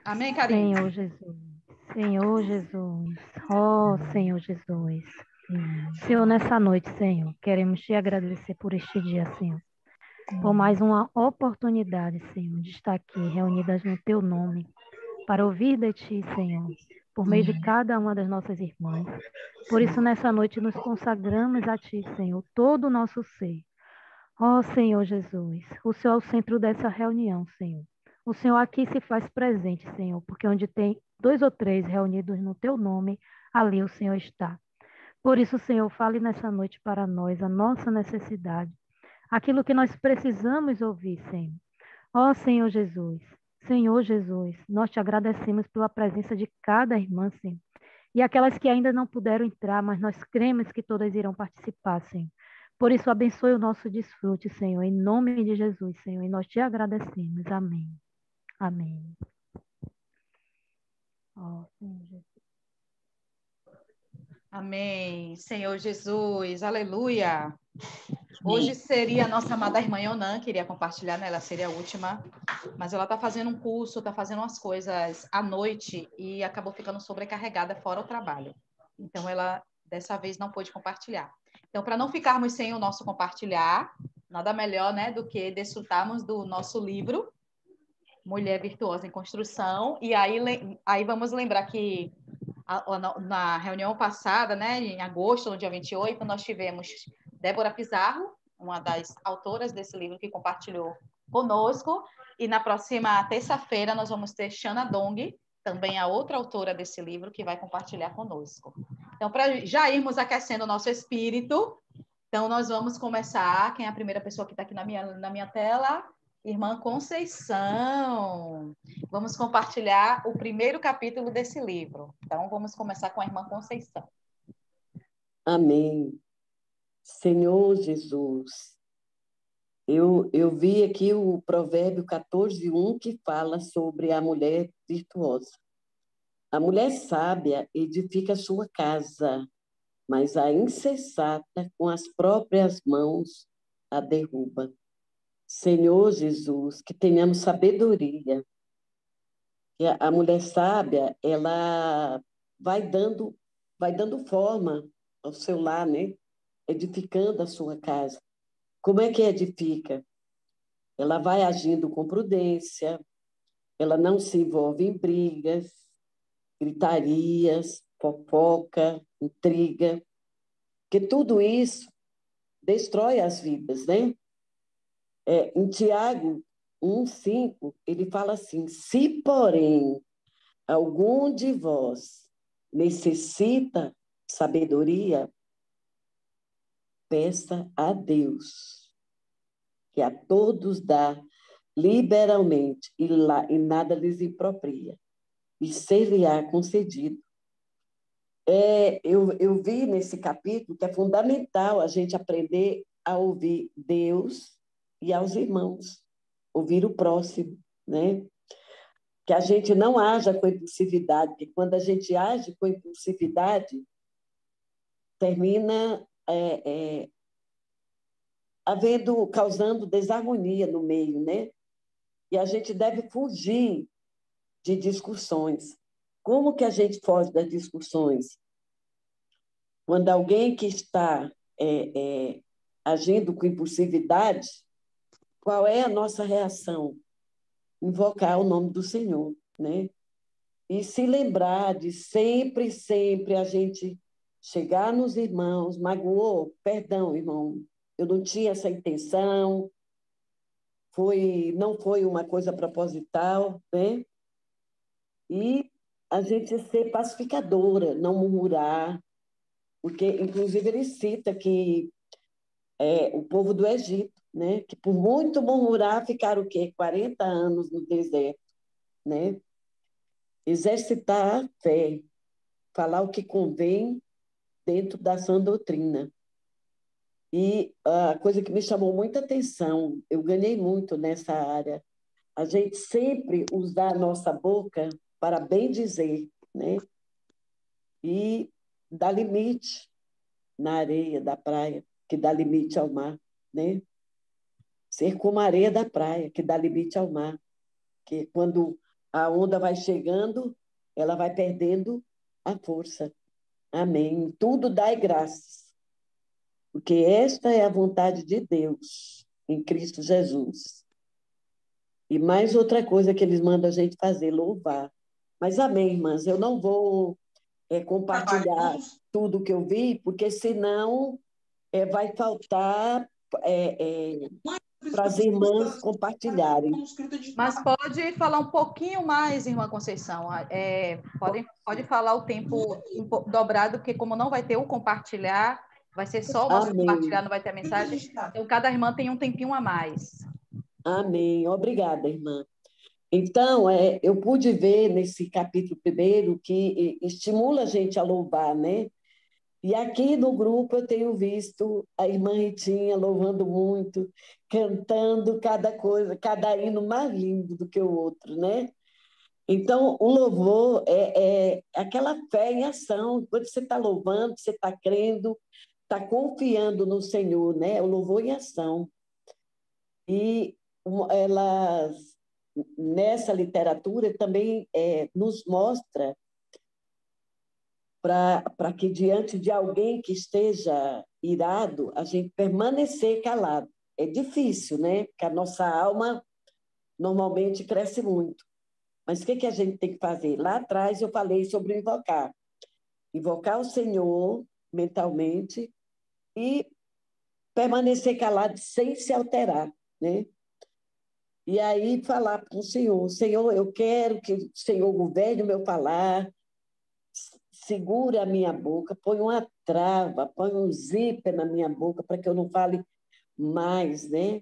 Amém, Karine? Senhor Jesus, Senhor Jesus, ó Senhor Jesus. Senhor, nessa noite, Senhor, queremos te agradecer por este dia, Senhor. Por mais uma oportunidade, Senhor, de estar aqui reunidas no teu nome, para ouvir de ti, Senhor, por meio de cada uma das nossas irmãs. Por isso, nessa noite, nos consagramos a ti, Senhor, todo o nosso ser. Ó Senhor Jesus, o Senhor é o centro dessa reunião, Senhor. O Senhor aqui se faz presente, Senhor, porque onde tem 2 ou 3 reunidos no teu nome, ali o Senhor está. Por isso, Senhor, fale nessa noite para nós a nossa necessidade, aquilo que nós precisamos ouvir, Senhor. Ó Senhor Jesus, nós te agradecemos pela presença de cada irmã, Senhor. E aquelas que ainda não puderam entrar, mas nós cremos que todas irão participar, Senhor. Por isso, abençoe o nosso desfrute, Senhor, em nome de Jesus, Senhor, e nós te agradecemos. Amém. Amém. Ó, Senhor Jesus. Amém, Senhor Jesus, aleluia. Hoje seria a nossa amada irmã Yonan, queria compartilhar, né? Ela seria a última, mas ela está fazendo um curso, está fazendo umas coisas à noite e acabou ficando sobrecarregada fora o trabalho. Então, ela, dessa vez, não pôde compartilhar. Então, para não ficarmos sem o nosso compartilhar, nada melhor, né, do que desfrutarmos do nosso livro, Mulher Virtuosa em Construção, e aí vamos lembrar que na reunião passada, né, em agosto, no dia 28, nós tivemos Débora Pizarro, uma das autoras desse livro, que compartilhou conosco, e na próxima terça-feira nós vamos ter Shana Dong, também a outra autora desse livro, que vai compartilhar conosco. Então, para já irmos aquecendo o nosso espírito, então nós vamos começar. Quem é a primeira pessoa que está aqui na minha tela? Irmã Conceição. Vamos compartilhar o primeiro capítulo desse livro. Então, vamos começar com a irmã Conceição. Amém. Senhor Jesus, eu vi aqui o provérbio 14:1 que fala sobre a mulher virtuosa. A mulher sábia edifica a sua casa, mas a insensata com as próprias mãos a derruba. Senhor Jesus, que tenhamos sabedoria. Que a mulher sábia, ela vai dando forma ao seu lar, né? Edificando a sua casa. Como é que edifica? Ela vai agindo com prudência, ela não se envolve em brigas, gritarias, fofoca, intriga, porque tudo isso destrói as vidas, né? Em Tiago 1:5, ele fala assim: se, porém, algum de vós necessita sabedoria, peça a Deus, que a todos dá liberalmente e nada lhes impropria, e ser-lhe-á concedido. Eu vi nesse capítulo que é fundamental a gente aprender a ouvir Deus e aos irmãos, ouvir o próximo, né? Que a gente não haja com impulsividade, porque quando a gente age com impulsividade, termina causando desarmonia no meio, né? E a gente deve fugir de discussões. Como que a gente foge das discussões? Quando alguém que está agindo com impulsividade, qual é a nossa reação? Invocar o nome do Senhor, né? E se lembrar de sempre, sempre a gente chegar nos irmãos, magoou, perdão, irmão, eu não tinha essa intenção, não foi uma coisa proposital, né? E a gente ser pacificadora, não murmurar, porque, inclusive, ele cita que o povo do Egito, né? Que por muito murmurar ficaram o quê? 40 anos no deserto, né? Exercitar a fé, falar o que convém dentro da sã doutrina. E a coisa que me chamou muita atenção, eu ganhei muito nessa área, a gente sempre usar a nossa boca para bem dizer, né? E dar limite na areia da praia, que dá limite ao mar, né? Ser como a areia da praia, que dá limite ao mar. Que quando a onda vai chegando, ela vai perdendo a força. Amém. Tudo dai graças, porque esta é a vontade de Deus em Cristo Jesus. E mais outra coisa que eles mandam a gente fazer, louvar. Mas amém, irmãs, eu não vou compartilhar tudo que eu vi, porque senão vai faltar para as irmãs compartilharem. Mas pode falar um pouquinho mais, irmã Conceição. Pode falar o tempo dobrado, porque como não vai ter o compartilhar, vai ser só o nosso Amém. compartilhar, não vai ter a mensagem. Então, cada irmã tem um tempinho a mais. Amém. Obrigada, irmã. Então, eu pude ver nesse capítulo primeiro que estimula a gente a louvar, né? E aqui no grupo eu tenho visto a irmã Ritinha louvando muito, cantando cada coisa, cada hino mais lindo do que o outro, né? Então, o louvor é aquela fé em ação. Quando você está louvando, você está crendo, está confiando no Senhor, né? O louvor em ação. E elas, nessa literatura, também nos mostra para que, diante de alguém que esteja irado, a gente permanecer calado. É difícil, né? Porque a nossa alma normalmente cresce muito. Mas o que a gente tem que fazer? Lá atrás eu falei sobre invocar. Invocar o Senhor mentalmente e permanecer calado sem se alterar, né? E aí falar para o Senhor, Senhor, eu quero que o Senhor governe o meu falar, segura a minha boca, põe uma trava, põe um zíper na minha boca para que eu não fale mais, né?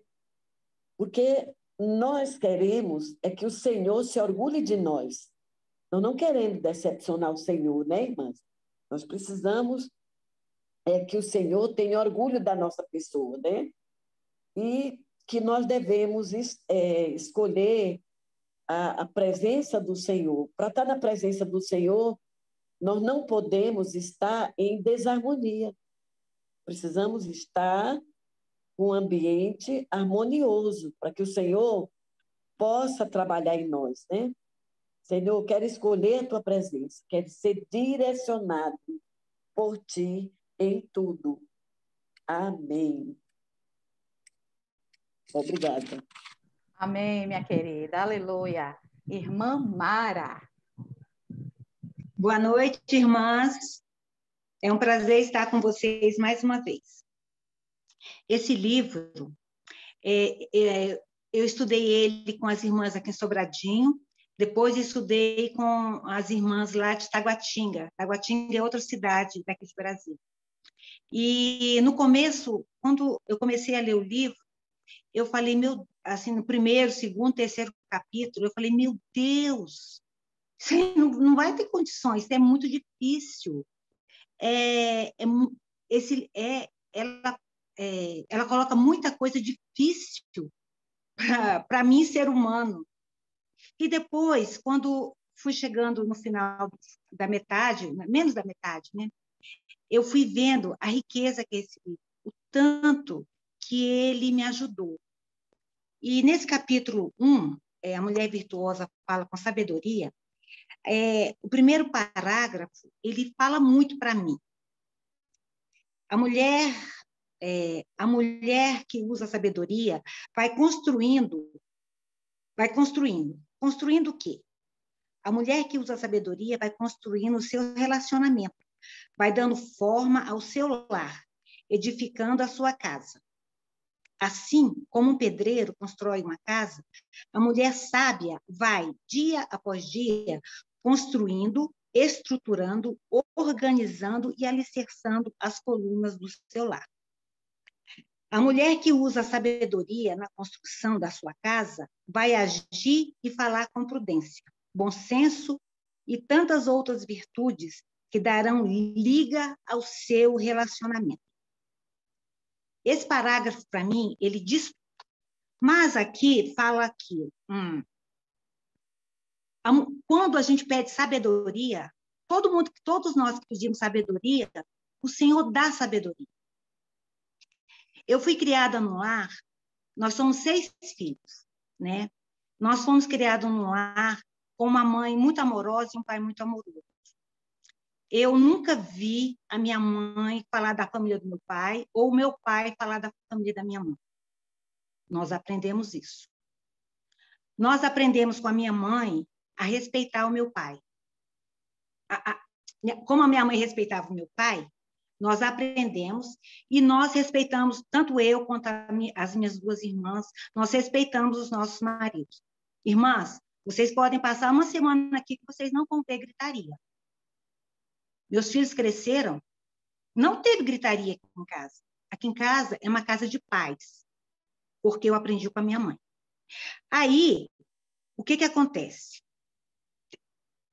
Porque nós queremos que o Senhor se orgulhe de nós. Nós não queremos decepcionar o Senhor, né, irmãs? Nós precisamos que o Senhor tenha orgulho da nossa pessoa, né? E que nós devemos escolher a presença do Senhor. Para estar na presença do Senhor, nós não podemos estar em desarmonia. Precisamos estar com um ambiente harmonioso, para que o Senhor possa trabalhar em nós, né? Senhor, eu quero escolher a tua presença, quero ser direcionado por ti em tudo. Amém. Obrigada. Amém, minha querida. Aleluia. Irmã Mara. Boa noite, irmãs. É um prazer estar com vocês mais uma vez. Esse livro, eu estudei ele com as irmãs aqui em Sobradinho, depois estudei com as irmãs lá de Taguatinga. Taguatinga é outra cidade daqui do Brasil. E no começo, quando eu comecei a ler o livro, eu falei, assim, no primeiro, segundo, terceiro capítulo, eu falei, meu Deus, isso não vai ter condições, isso é muito difícil. Ela coloca muita coisa difícil para mim, ser humano. E depois, quando fui chegando no final da metade, menos da metade, né? Eu fui vendo a riqueza que é esse livro, o tanto que ele me ajudou. E nesse capítulo 1, a mulher virtuosa fala com sabedoria, o primeiro parágrafo, ele fala muito para mim. A mulher que usa a sabedoria vai construindo. Construindo o quê? A mulher que usa a sabedoria vai construindo o seu relacionamento, vai dando forma ao seu lar, edificando a sua casa. Assim como um pedreiro constrói uma casa, a mulher sábia vai, dia após dia, construindo, estruturando, organizando e alicerçando as colunas do seu lar. A mulher que usa a sabedoria na construção da sua casa vai agir e falar com prudência, bom senso e tantas outras virtudes que darão liga ao seu relacionamento. Esse parágrafo, para mim, ele diz... Mas aqui, fala aqui... Quando a gente pede sabedoria, todos nós que pedimos sabedoria, o Senhor dá sabedoria. Eu fui criada no lar, nós somos 6 filhos, né? Nós fomos criados no lar com uma mãe muito amorosa e um pai muito amoroso. Eu nunca vi a minha mãe falar da família do meu pai ou o meu pai falar da família da minha mãe. Nós aprendemos isso. Nós aprendemos com a minha mãe a respeitar o meu pai. Como a minha mãe respeitava o meu pai, nós aprendemos e nós respeitamos, tanto eu quanto as minhas duas irmãs, nós respeitamos os nossos maridos. Irmãs, vocês podem passar uma semana aqui que vocês não vão ter gritaria. Meus filhos cresceram, não teve gritaria aqui em casa. Aqui em casa é uma casa de paz, porque eu aprendi com a minha mãe. Aí, o que acontece?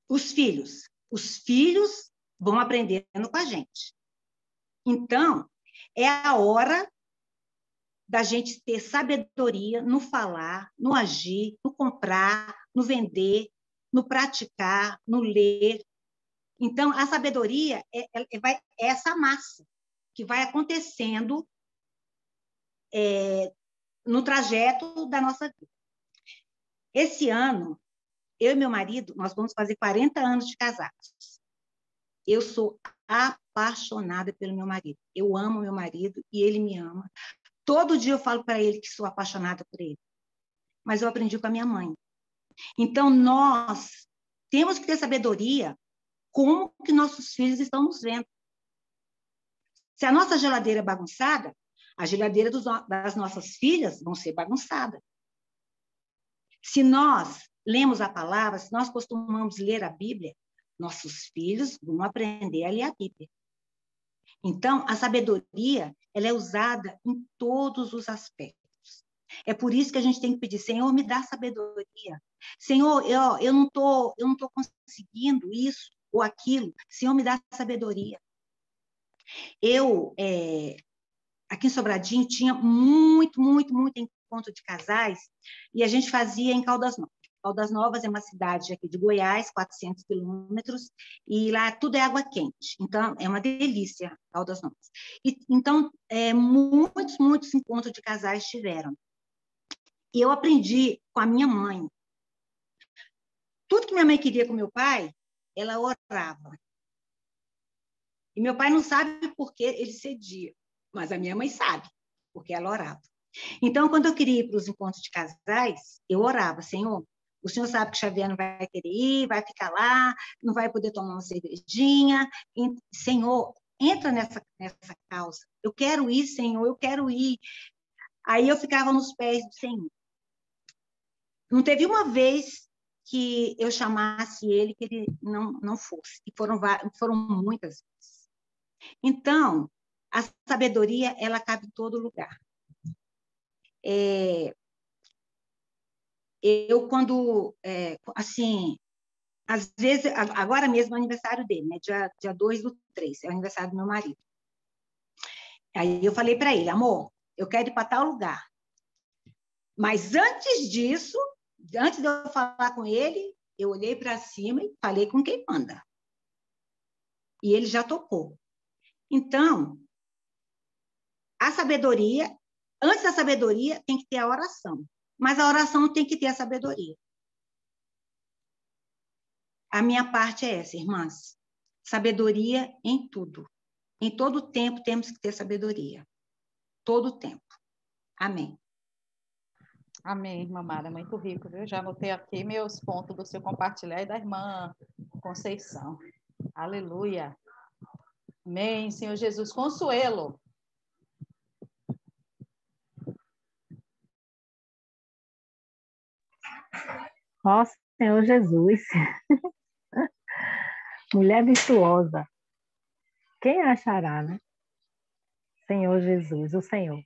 Os filhos vão aprendendo com a gente. Então, é a hora da gente ter sabedoria no falar, no agir, no comprar, no vender, no praticar, no ler. Então, a sabedoria é essa massa que vai acontecendo no trajeto da nossa vida. Esse ano, eu e meu marido, nós vamos fazer 40 anos de casados. Eu sou apaixonada pelo meu marido. Eu amo meu marido e ele me ama. Todo dia eu falo para ele que sou apaixonada por ele. Mas eu aprendi com a minha mãe. Então, nós temos que ter sabedoria como que nossos filhos estão nos vendo. Se a nossa geladeira é bagunçada, a geladeira das nossas filhas vão ser bagunçada. Se nós lemos a palavra, se nós costumamos ler a Bíblia, nossos filhos vão aprender a ler a Bíblia. Então, a sabedoria, ela é usada em todos os aspectos. É por isso que a gente tem que pedir, Senhor, me dá sabedoria. Senhor, eu não tô conseguindo isso ou aquilo. Senhor, me dá sabedoria. Eu, aqui em Sobradinho, tinha muito encontro de casais e a gente fazia em Caldas Novas. Caldas Novas é uma cidade aqui de Goiás, 400 quilômetros, e lá tudo é água quente. Então, é uma delícia, Caldas Novas. Então, muitos encontros de casais tiveram. E eu aprendi com a minha mãe. Tudo que minha mãe queria com meu pai, ela orava. E meu pai não sabe por que ele cedia, mas a minha mãe sabe, porque ela orava. Então, quando eu queria ir para os encontros de casais, eu orava, Senhor, o Senhor sabe que Xavier não vai querer ir, vai ficar lá, não vai poder tomar uma cervejinha. Senhor, entra nessa causa. Eu quero ir, Senhor, eu quero ir. Aí eu ficava nos pés do Senhor. Não teve uma vez que eu chamasse ele que ele não fosse. E foram muitas vezes. Então, a sabedoria, ela cabe em todo lugar. Eu, quando, assim, às vezes, agora mesmo é o aniversário dele, né? Dia 2/3, é o aniversário do meu marido. Aí eu falei para ele, amor, eu quero ir para tal lugar. Mas antes disso, antes de eu falar com ele, eu olhei para cima e falei com quem manda. E ele já topou. Então, a sabedoria, antes da sabedoria, tem que ter a oração. Mas a oração tem que ter a sabedoria. A minha parte é essa, irmãs. Sabedoria em tudo. Em todo tempo temos que ter sabedoria. Todo tempo. Amém. Amém, irmã Mara, muito rico, viu? Já anotei aqui meus pontos do seu compartilhar e da irmã Conceição. Aleluia. Amém, Senhor Jesus. Consuelo. Ó Senhor Jesus. Mulher virtuosa. Quem achará, né? Senhor Jesus, o Senhor.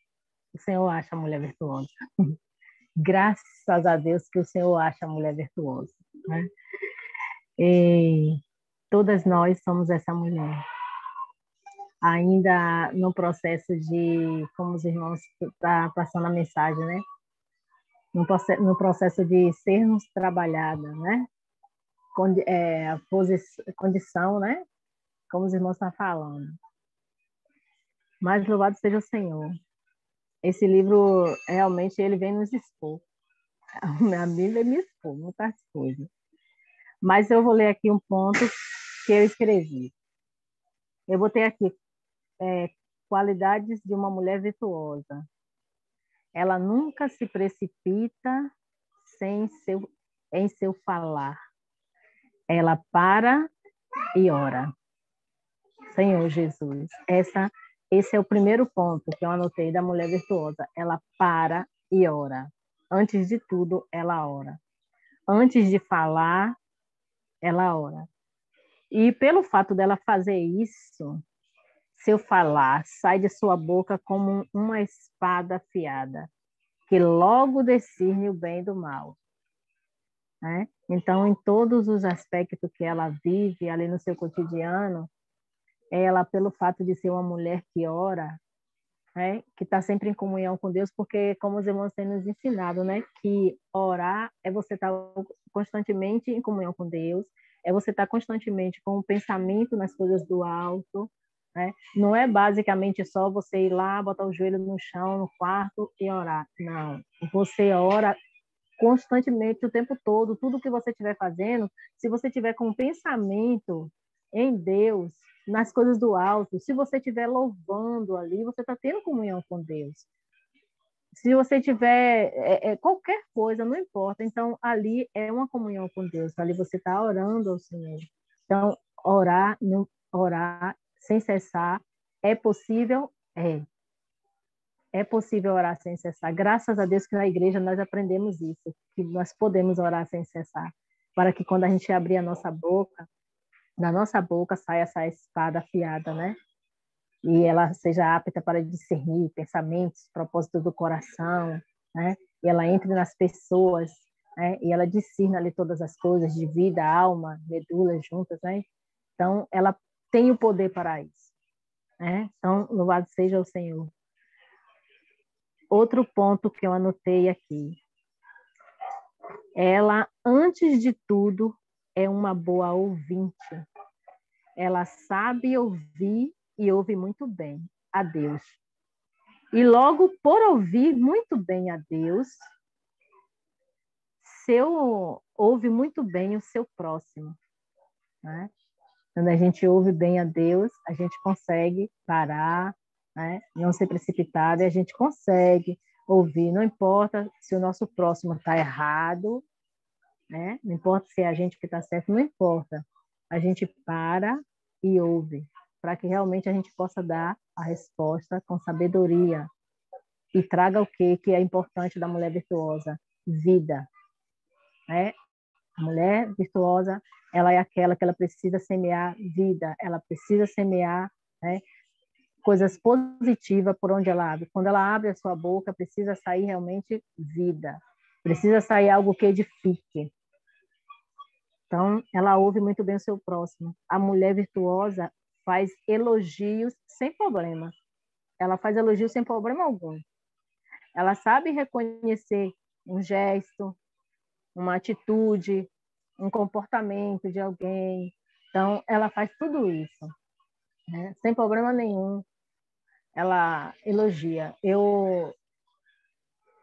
O Senhor acha a mulher virtuosa. Graças a Deus que o Senhor acha a mulher virtuosa, né? E todas nós somos essa mulher. Ainda no processo de, como os irmãos estão passando a mensagem, né? No processo de sermos trabalhadas, né? A condição, né? Como os irmãos estão falando. Mas louvado seja o Senhor. Esse livro, realmente, ele vem nos expor. A Bíblia me expor muitas coisas. Mas eu vou ler aqui um ponto que eu escrevi. Eu botei aqui, qualidades de uma mulher virtuosa. Ela nunca se precipita em seu falar. Ela para e ora. Senhor Jesus, esse é o primeiro ponto que eu anotei da mulher virtuosa. Ela para e ora. Antes de tudo, ela ora. Antes de falar, ela ora. E pelo fato dela fazer isso, seu falar sai de sua boca como uma espada afiada, que logo discerne o bem do mal. Né? Então, em todos os aspectos que ela vive ali no seu cotidiano, ela, pelo fato de ser uma mulher que ora, né, que está sempre em comunhão com Deus, porque, como os irmãos têm nos ensinado, né, que orar é você estar constantemente em comunhão com Deus, é você estar constantemente com o pensamento nas coisas do alto, né? Não é basicamente só você ir lá, botar o joelho no chão, no quarto e orar. Não, você ora constantemente, o tempo todo, tudo que você estiver fazendo, se você tiver com o pensamento em Deus, nas coisas do alto, se você estiver louvando ali, você está tendo comunhão com Deus. Se você tiver qualquer coisa, não importa, então ali é uma comunhão com Deus, ali você está orando ao Senhor. Então, orar sem cessar é possível? É possível orar sem cessar. Graças a Deus que na igreja nós aprendemos isso, que nós podemos orar sem cessar, para que quando a gente abrir a nossa boca, da nossa boca saia essa espada afiada, né? E ela seja apta para discernir pensamentos, propósitos do coração, né? E ela entre nas pessoas, né? E ela discerne ali todas as coisas de vida, alma, medula juntas, né? Então, ela tem o poder para isso, né? Então, louvado seja o Senhor. Outro ponto que eu anotei aqui. Ela, antes de tudo, é uma boa ouvinte. Ela sabe ouvir e ouve muito bem a Deus. E logo por ouvir muito bem a Deus, ouve muito bem o seu próximo. Né? Quando a gente ouve bem a Deus, a gente consegue parar, né? Não ser precipitado, e a gente consegue ouvir. Não importa se o nosso próximo está errado, né? Não importa se é a gente que está certo, não importa. A gente para e ouve, para que realmente a gente possa dar a resposta com sabedoria e traga o que é importante da mulher virtuosa? Vida. Né? A mulher virtuosa, ela é aquela que ela precisa semear vida, ela precisa semear, né, coisas positivas por onde ela abre. Quando ela abre a sua boca, precisa sair realmente vida, precisa sair algo que edifique. Então, ela ouve muito bem o seu próximo. A mulher virtuosa faz elogios sem problema. Ela faz elogios sem problema algum. Ela sabe reconhecer um gesto, uma atitude, um comportamento de alguém. Então, ela faz tudo isso, né? Sem problema nenhum. Ela elogia.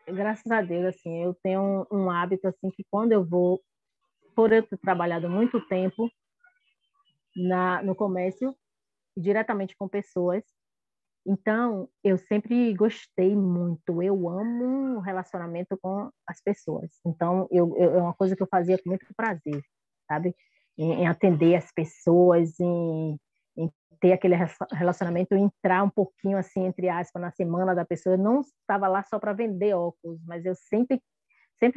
Graças a Deus, assim, eu tenho um hábito assim que quando eu vou, por eu ter trabalhado muito tempo no comércio, diretamente com pessoas, então eu sempre gostei muito. Eu amo o relacionamento com as pessoas. Então, é uma coisa que eu fazia com muito prazer, sabe? Em atender as pessoas, em ter aquele relacionamento, entrar um pouquinho, assim, entre aspas, na semana da pessoa. Eu não estava lá só para vender óculos, mas eu sempre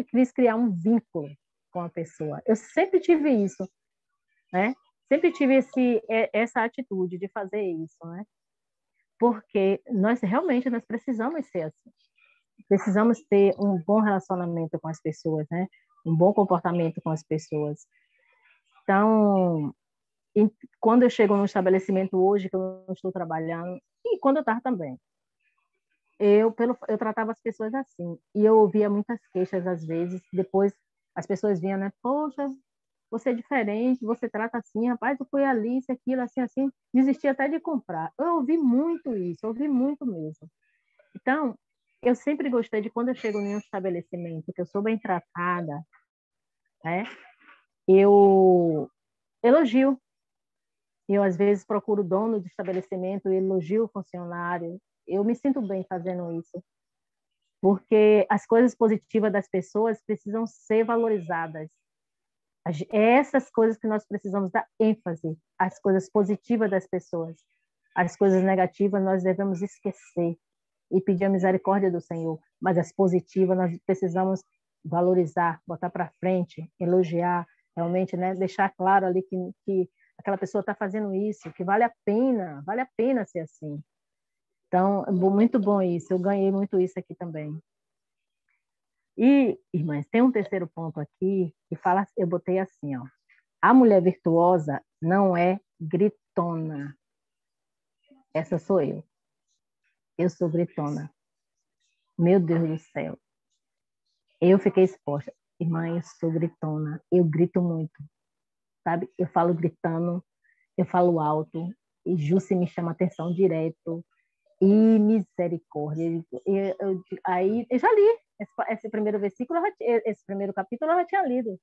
quis criar um vínculo com a pessoa. Eu sempre tive isso, né? Sempre tive essa atitude de fazer isso, né? Porque nós precisamos ser assim. Precisamos ter um bom relacionamento com as pessoas, né? Um bom comportamento com as pessoas. Então, quando eu chego num estabelecimento hoje que eu não estou trabalhando, e quando eu estava também, eu tratava as pessoas assim. E eu ouvia muitas queixas às vezes. Depois as pessoas vinham, né? Poxa, você é diferente, você trata assim, rapaz, eu fui ali, isso, aquilo, assim, assim, desisti até de comprar. Eu ouvi muito isso, ouvi muito mesmo. Então, eu sempre gostei de quando eu chego em um estabelecimento, que eu sou bem tratada, né? eu elogio. Eu, às vezes, procuro o dono do estabelecimento e elogio o funcionário. Eu me sinto bem fazendo isso, porque as coisas positivas das pessoas precisam ser valorizadas. Essas coisas que nós precisamos dar ênfase, as coisas positivas das pessoas. As coisas negativas nós devemos esquecer e pedir a misericórdia do Senhor, mas as positivas nós precisamos valorizar, botar para frente, elogiar, realmente, né? Deixar claro ali que aquela pessoa está fazendo isso, que vale a pena ser assim. Então, muito bom isso, eu ganhei muito isso aqui também. E, irmãs, tem um terceiro ponto aqui que fala, eu botei assim, ó, a mulher virtuosa não é gritona. Essa sou eu. Eu sou gritona. Meu Deus do céu. Eu fiquei exposta. Irmã, eu sou gritona. Eu grito muito, sabe? Eu falo gritando, eu falo alto, e Jussi me chama atenção direto. E misericórdia. Aí, eu já li esse primeiro versículo, esse primeiro capítulo eu já tinha lido.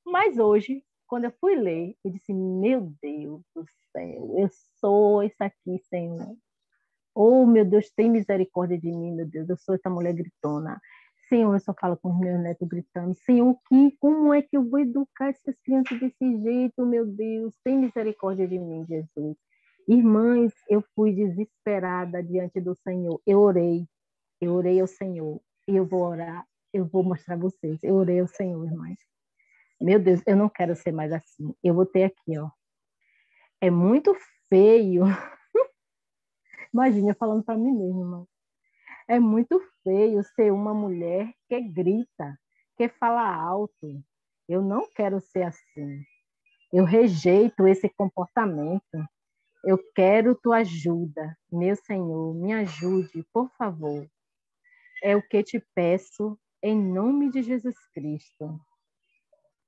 Mas hoje, quando eu fui ler, eu disse, meu Deus do céu, eu sou isso aqui, Senhor. Oh, meu Deus, tem misericórdia de mim, meu Deus, eu sou essa mulher gritona. Senhor, eu só falo com os meus netos gritando. Senhor, como é que eu vou educar essas crianças desse jeito, meu Deus? Tem misericórdia de mim, Jesus. Irmãs, eu fui desesperada diante do Senhor. Eu orei ao Senhor. E eu vou orar, eu vou mostrar a vocês. Eu orei ao Senhor, irmãs. Meu Deus, eu não quero ser mais assim. Eu vou ter aqui, ó. É muito feio. Imagina eu falando para mim mesma, irmão. É muito feio ser uma mulher que grita, que fala alto. Eu não quero ser assim. Eu rejeito esse comportamento. Eu quero tua ajuda, meu Senhor, me ajude, por favor. É o que te peço, em nome de Jesus Cristo.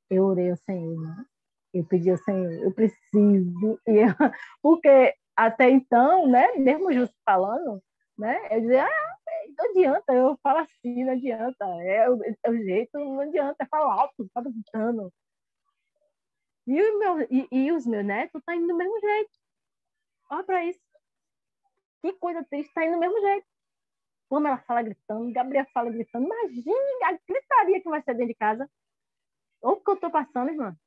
Eu orei ao Senhor, eu pedi ao Senhor, eu preciso. Porque até então, né, mesmo justo falando, né, eu dizia, não adianta, eu falo assim, não adianta, é o jeito, não adianta, eu falo alto, tá gritando. E os meus netos estão indo do mesmo jeito. Olha para isso. Que coisa triste, está indo do mesmo jeito. Como ela fala gritando, Gabriel fala gritando. Imagine a gritaria que vai ser dentro de casa. Ou o que eu estou passando, irmã.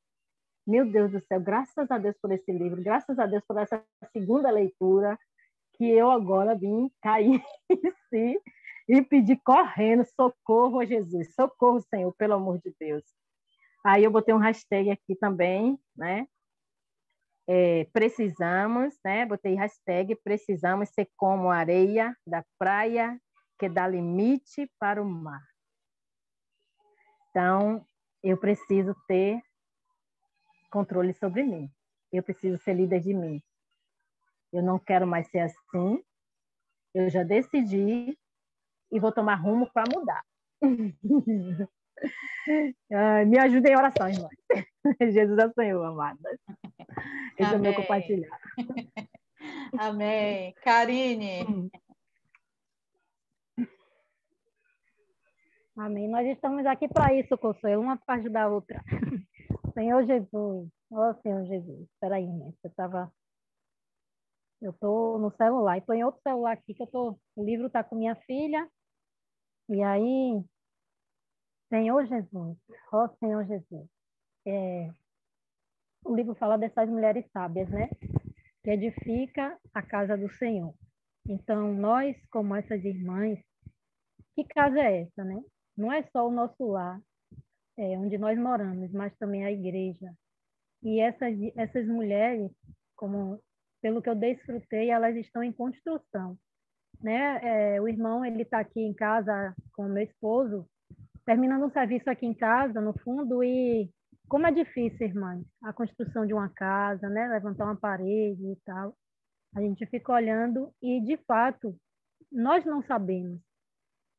Meu Deus do céu, graças a Deus por esse livro, graças a Deus por essa segunda leitura, que eu agora vim cair em si e pedir correndo, socorro a Jesus, socorro, Senhor, pelo amor de Deus. Aí eu botei um hashtag aqui também, né? Precisamos, né? Botei hashtag, precisamos ser como a areia da praia que dá limite para o mar. Então, eu preciso ter controle sobre mim. Eu preciso ser líder de mim. Eu não quero mais ser assim. Eu já decidi e vou tomar rumo para mudar. Me ajude em oração, irmã. Jesus é o Senhor, amadas. Esse é o meu compartilhar. Amém. Karine. Amém. Nós estamos aqui para isso, Consuelo, uma para ajudar a outra. Senhor Jesus, ó Senhor Jesus. Espera aí, né? Eu estou no celular, e estou em outro celular aqui, o livro está com minha filha, e aí, Senhor Jesus, ó Senhor Jesus. O livro fala dessas mulheres sábias, né? Que edifica a casa do Senhor. Então, nós, como essas irmãs, que casa é essa, né? Não é só o nosso lar, onde nós moramos, mas também a igreja. E essas mulheres, pelo que eu desfrutei, elas estão em construção, né? O irmão, ele está aqui em casa com o meu esposo, terminando um serviço aqui em casa, no fundo, e como é difícil, irmãs, a construção de uma casa, né? Levantar uma parede e tal. A gente fica olhando e, de fato, nós não sabemos.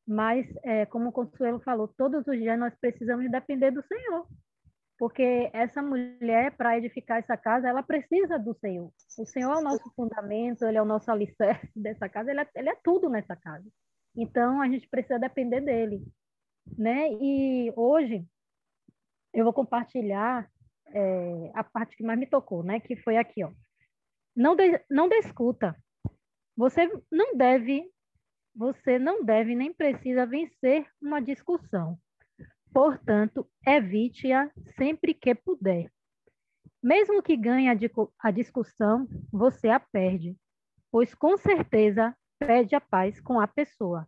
Mas, como o Consuelo falou, todos os dias nós precisamos depender do Senhor. Porque essa mulher, para edificar essa casa, ela precisa do Senhor. O Senhor é o nosso fundamento, Ele é o nosso alicerce dessa casa, ele é tudo nessa casa. Então, a gente precisa depender dEle, né? E hoje, eu vou compartilhar a parte que mais me tocou, né? Que foi aqui, ó. Não discuta. Você não deve nem precisa vencer uma discussão. Portanto, evite-a sempre que puder. Mesmo que ganhe a discussão, você a perde, pois com certeza perde a paz com a pessoa.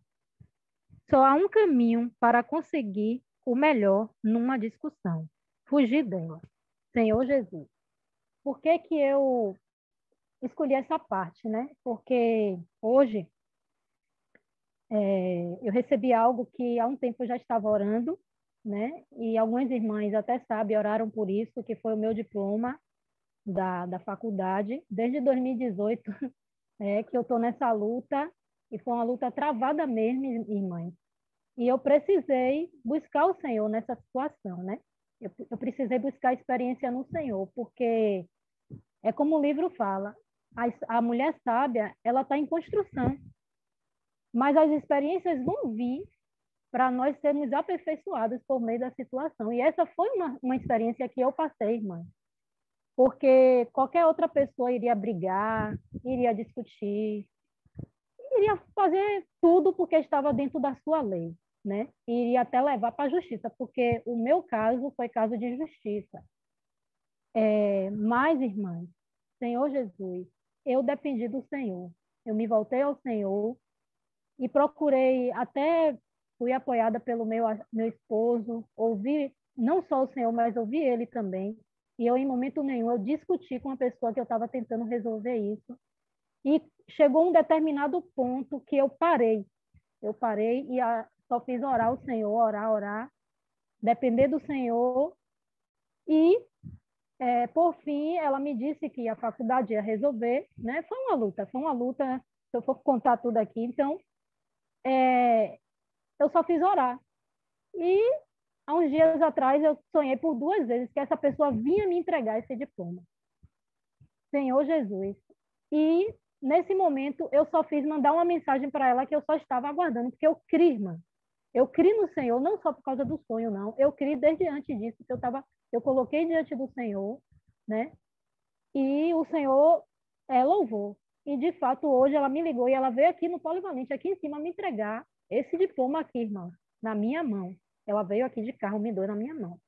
Só há um caminho para conseguir o melhor numa discussão: fugir dela. Senhor Jesus. Por que que eu escolhi essa parte, né? Porque hoje eu recebi algo que há um tempo eu já estava orando, né? E algumas irmãs até sabem, oraram por isso, que foi o meu diploma da faculdade. Desde 2018 que eu estou nessa luta, e foi uma luta travada mesmo, irmãs. E eu precisei buscar o Senhor nessa situação, né? Eu precisei buscar experiência no Senhor, porque é como o livro fala, a mulher sábia, ela está em construção, mas as experiências vão vir para nós sermos aperfeiçoados por meio da situação. E essa foi uma experiência que eu passei, irmã. Porque qualquer outra pessoa iria brigar, iria discutir, iria fazer tudo porque estava dentro da sua lei, né? Iria até levar para a justiça, porque o meu caso foi caso de justiça. Mas, irmãs, Senhor Jesus, eu dependi do Senhor. Eu me voltei ao Senhor e procurei, até fui apoiada pelo meu esposo, ouvi não só o Senhor, mas ouvi ele também. E eu, em momento nenhum, eu discuti com a pessoa que eu estava tentando resolver isso. E chegou um determinado ponto que eu parei. Eu parei e só fiz orar ao Senhor, orar, depender do Senhor. E, por fim, ela me disse que a faculdade ia resolver, né? Foi uma luta, se eu for contar tudo aqui. Então, eu só fiz orar. E, há uns dias atrás, eu sonhei por 2 vezes que essa pessoa vinha me entregar esse diploma. Senhor Jesus. E, nesse momento, eu só fiz mandar uma mensagem para ela que eu só estava aguardando, porque eu criei, irmã. Eu criei no Senhor, não só por causa do sonho, não. Eu criei desde antes disso, que eu coloquei diante do Senhor, né? E o Senhor louvou. E, de fato, hoje ela me ligou e ela veio aqui no Polivalente, aqui em cima, me entregar esse diploma aqui, irmã, na minha mão. Ela veio aqui de carro, me deu na minha mão.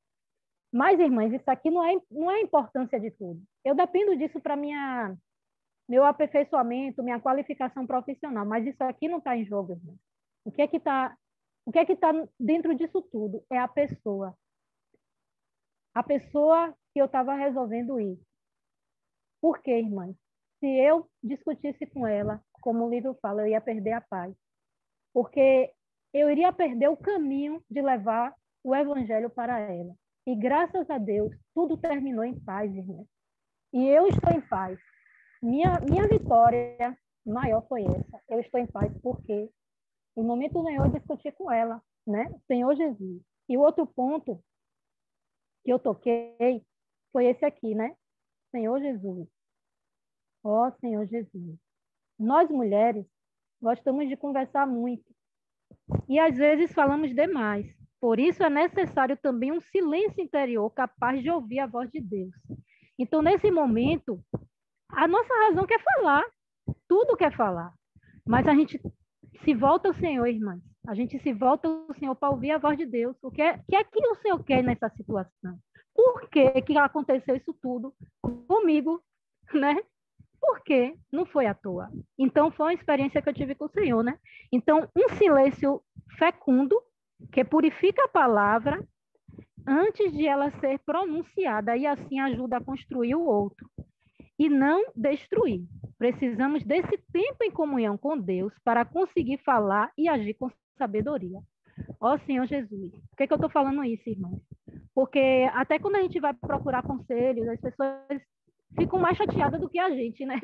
Mas, irmãs, isso aqui não é a importância de tudo. Eu dependo disso para meu aperfeiçoamento, minha qualificação profissional, mas isso aqui não está em jogo, irmãs. O que é que está dentro disso tudo? É a pessoa. A pessoa que eu estava resolvendo isso. Por quê, irmãs? Se eu discutisse com ela, como o livro fala, eu ia perder a paz. Porque eu iria perder o caminho de levar o evangelho para ela. E graças a Deus, tudo terminou em paz, irmãs. E eu estou em paz. Minha vitória maior foi essa. Eu estou em paz porque, em momento nenhum, eu discuti com ela, né? Senhor Jesus. E o outro ponto que eu toquei foi esse aqui, né? Senhor Jesus. Ó, Senhor Jesus. Nós, mulheres, gostamos de conversar muito. E, às vezes, falamos demais. Por isso, é necessário também um silêncio interior capaz de ouvir a voz de Deus. Então, nesse momento, a nossa razão quer falar. Tudo quer falar. Mas a gente se volta ao Senhor, irmãs. A gente se volta ao Senhor para ouvir a voz de Deus. O que é que o Senhor quer nessa situação? Por que aconteceu isso tudo comigo, né? Por quê? Não foi à toa. Então, foi uma experiência que eu tive com o Senhor, né? Então, um silêncio fecundo, que purifica a palavra antes de ela ser pronunciada, e assim ajuda a construir o outro. E não destruir. Precisamos desse tempo em comunhão com Deus para conseguir falar e agir com sabedoria. Ó Senhor Jesus. Por que eu estou falando isso, irmãos? Porque até quando a gente vai procurar conselhos, as pessoas ficam mais chateadas do que a gente, né?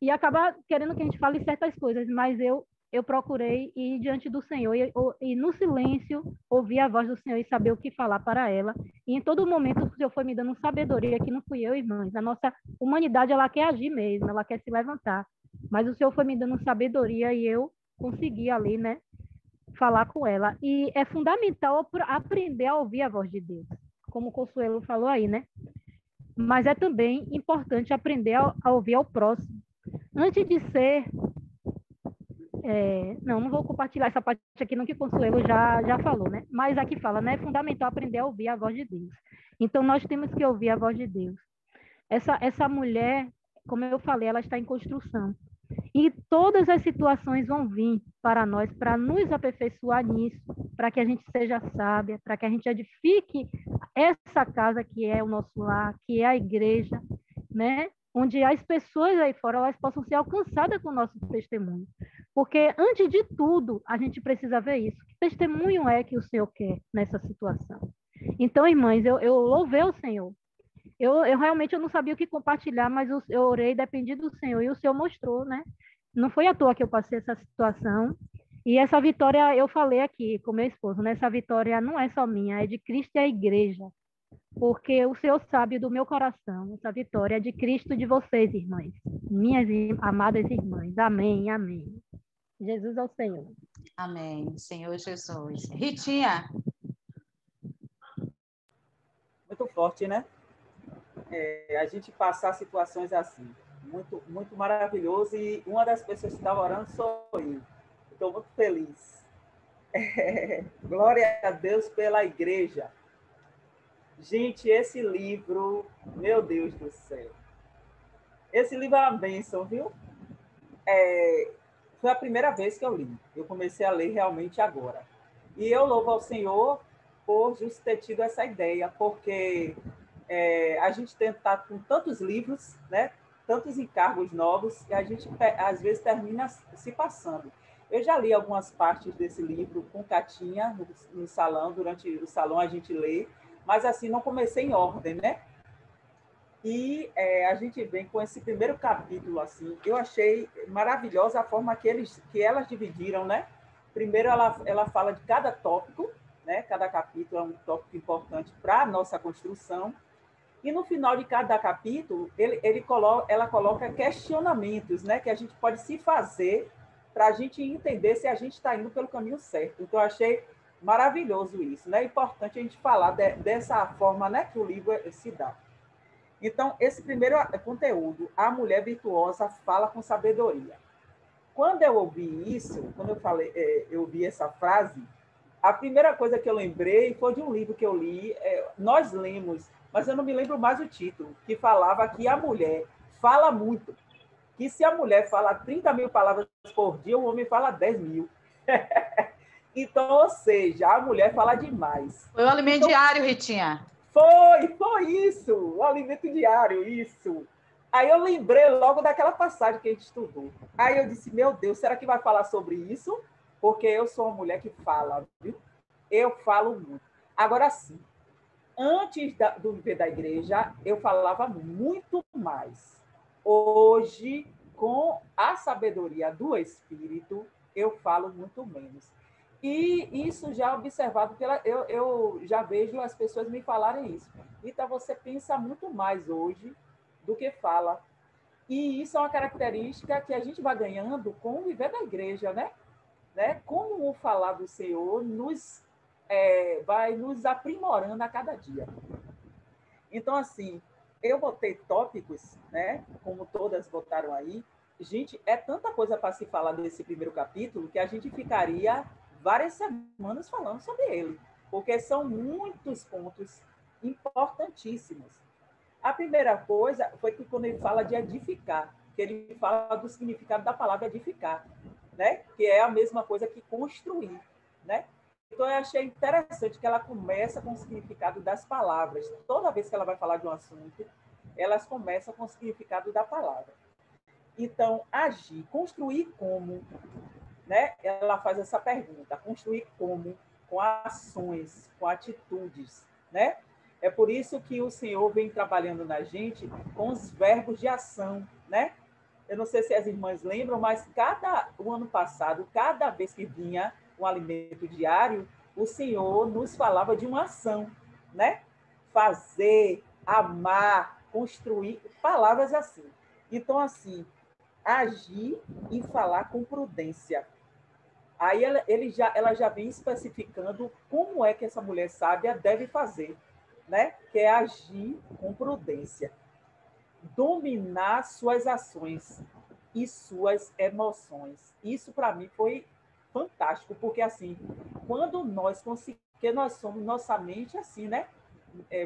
E acaba querendo que a gente fale certas coisas, mas eu procurei ir diante do Senhor e no silêncio ouvir a voz do Senhor e saber o que falar para ela. E em todo momento o Senhor foi me dando sabedoria, que não fui eu, irmãs. A nossa humanidade, ela quer agir mesmo, ela quer se levantar. Mas o Senhor foi me dando sabedoria e eu consegui ali, né, falar com ela. E é fundamental aprender a ouvir a voz de Deus, como o Consuelo falou aí, né? mas é também importante aprender a ouvir ao próximo. Antes de ser... não vou compartilhar essa parte aqui, não, que Consuelo já falou, né? Mas aqui fala, né? É fundamental aprender a ouvir a voz de Deus. Então, nós temos que ouvir a voz de Deus. Essa mulher, como eu falei, ela está em construção. E todas as situações vão vir para nós, para nos aperfeiçoar nisso, para que a gente seja sábia, para que a gente edifique essa casa que é o nosso lar, que é a igreja, né? Onde as pessoas aí fora elas possam ser alcançadas com o nosso testemunho. Porque, antes de tudo, a gente precisa ver isso. Que testemunho é que o Senhor quer nessa situação? Então, irmãs, eu louvei o Senhor. Eu realmente não sabia o que compartilhar, mas eu orei, dependi do Senhor, e o Senhor mostrou, né? Não foi à toa que eu passei essa situação. E essa vitória, eu falei aqui com meu esposo, né? Essa vitória não é só minha, é de Cristo e a igreja. Porque o Senhor sabe do meu coração, essa vitória é de Cristo e de vocês, irmãs. Minhas amadas irmãs. Amém, amém. Jesus é o Senhor. Amém, Senhor Jesus. Ritinha. Muito forte, né? A gente passar situações assim. Muito, muito maravilhoso. E uma das pessoas que estava orando sou eu. Estou muito feliz. Glória a Deus pela igreja. Gente, esse livro, meu Deus do céu. Esse livro é uma bênção, viu? Foi a primeira vez que eu li. Eu comecei a ler realmente agora. E eu louvo ao Senhor por justo ter tido essa ideia, porque a gente tem estado com tantos livros, né? Tantos encargos novos, e a gente, às vezes, termina se passando. Eu já li algumas partes desse livro com Catinha no salão, durante o salão a gente lê, mas assim, não comecei em ordem, né? E a gente vem com esse primeiro capítulo, assim, eu achei maravilhosa a forma que elas dividiram, né? Primeiro, ela fala de cada tópico, né? Cada capítulo é um tópico importante para a nossa construção. E no final de cada capítulo, ela coloca questionamentos, né? Que a gente pode se fazer para a gente entender se a gente está indo pelo caminho certo. Então, eu achei maravilhoso isso, né? É importante a gente falar dessa forma, né? Que o livro se dá. Então, esse primeiro conteúdo, a mulher virtuosa fala com sabedoria. Quando eu ouvi isso, quando eu ouvi essa frase, a primeira coisa que eu lembrei foi de um livro que eu li, nós lemos, mas eu não me lembro mais o título, que falava que a mulher fala muito, que se a mulher fala 30 mil palavras por dia, o homem fala 10 mil. Então, ou seja, a mulher fala demais. Foi o alimento diário, Ritinha. Foi isso, o alimento diário, isso. Aí eu lembrei logo daquela passagem que a gente estudou. Aí eu disse, meu Deus, será que vai falar sobre isso? Porque eu sou uma mulher que fala, viu? Eu falo muito. Agora sim, antes do viver da igreja, eu falava muito mais. Hoje, com a sabedoria do Espírito, eu falo muito menos. E isso já é observado, eu já vejo as pessoas me falarem isso. Então, você pensa muito mais hoje do que fala. E isso é uma característica que a gente vai ganhando com o viver da igreja, né? Como o falar do Senhor vai nos aprimorando a cada dia. Então, assim, eu botei tópicos, né? Como todas botaram aí. Gente, é tanta coisa para se falar desse primeiro capítulo que a gente ficaria várias semanas falando sobre ele, porque são muitos pontos importantíssimos. A primeira coisa foi que quando ele fala de edificar, que ele fala do significado da palavra edificar, né? Que é a mesma coisa que construir, né? Então, eu achei interessante que ela começa com o significado das palavras. Toda vez que ela vai falar de um assunto, elas começam com o significado da palavra. Então, agir, construir como, né? Ela faz essa pergunta, construir como? Com ações, com atitudes, né? É por isso que o Senhor vem trabalhando na gente com os verbos de ação, né? Eu não sei se as irmãs lembram, mas o ano passado, cada vez que vinha um alimento diário, o Senhor nos falava de uma ação, né? Fazer, amar, construir, palavras assim. Então, assim, agir e falar com prudência. Aí ela já vem especificando como é que essa mulher sábia deve fazer. né? Que é agir com prudência, dominar suas ações e suas emoções. Isso, para mim, foi fantástico, porque, assim, quando nós conseguimos, porque nós somos, nossa mente, assim, né?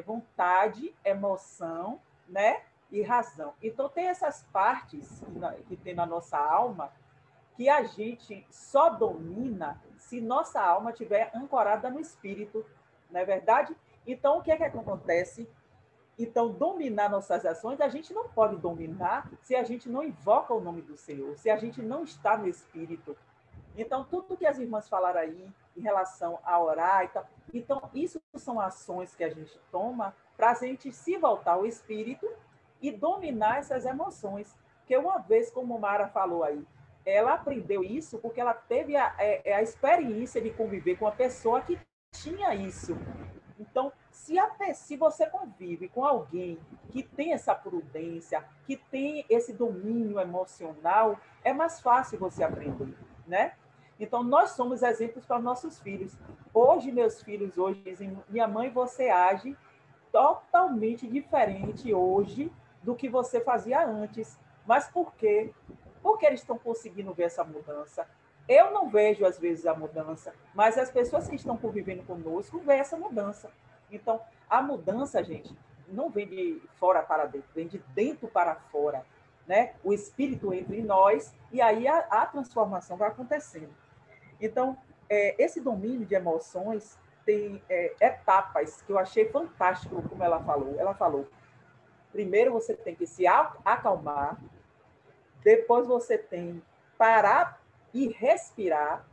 Vontade, emoção, né? E razão. Então, tem essas partes que tem na nossa alma que a gente só domina se nossa alma estiver ancorada no espírito, não é verdade? Então, o que é que acontece? Então, dominar nossas ações, a gente não pode dominar se a gente não invoca o nome do Senhor, se a gente não está no espírito. Então, tudo que as irmãs falaram aí em relação a orar e tal, então, isso são ações que a gente toma para a gente se voltar ao espírito e dominar essas emoções. Porque uma vez, como Mara falou aí, ela aprendeu isso porque ela teve a experiência de conviver com uma pessoa que tinha isso. Então, se você convive com alguém que tem essa prudência, que tem esse domínio emocional, é mais fácil você aprender, né? Então, nós somos exemplos para nossos filhos. Hoje, meus filhos hoje dizem, minha mãe, você age totalmente diferente hoje do que você fazia antes. Mas por quê? Porque eles estão conseguindo ver essa mudança. Eu não vejo, às vezes, a mudança, mas as pessoas que estão convivendo conosco veem essa mudança. Então, a mudança, gente, não vem de fora para dentro, vem de dentro para fora, né? O Espírito entra em nós e aí a transformação vai acontecendo. Então, esse domínio de emoções tem etapas que eu achei fantástico, como ela falou. Ela falou, primeiro você tem que se acalmar, depois você tem parar e respirar,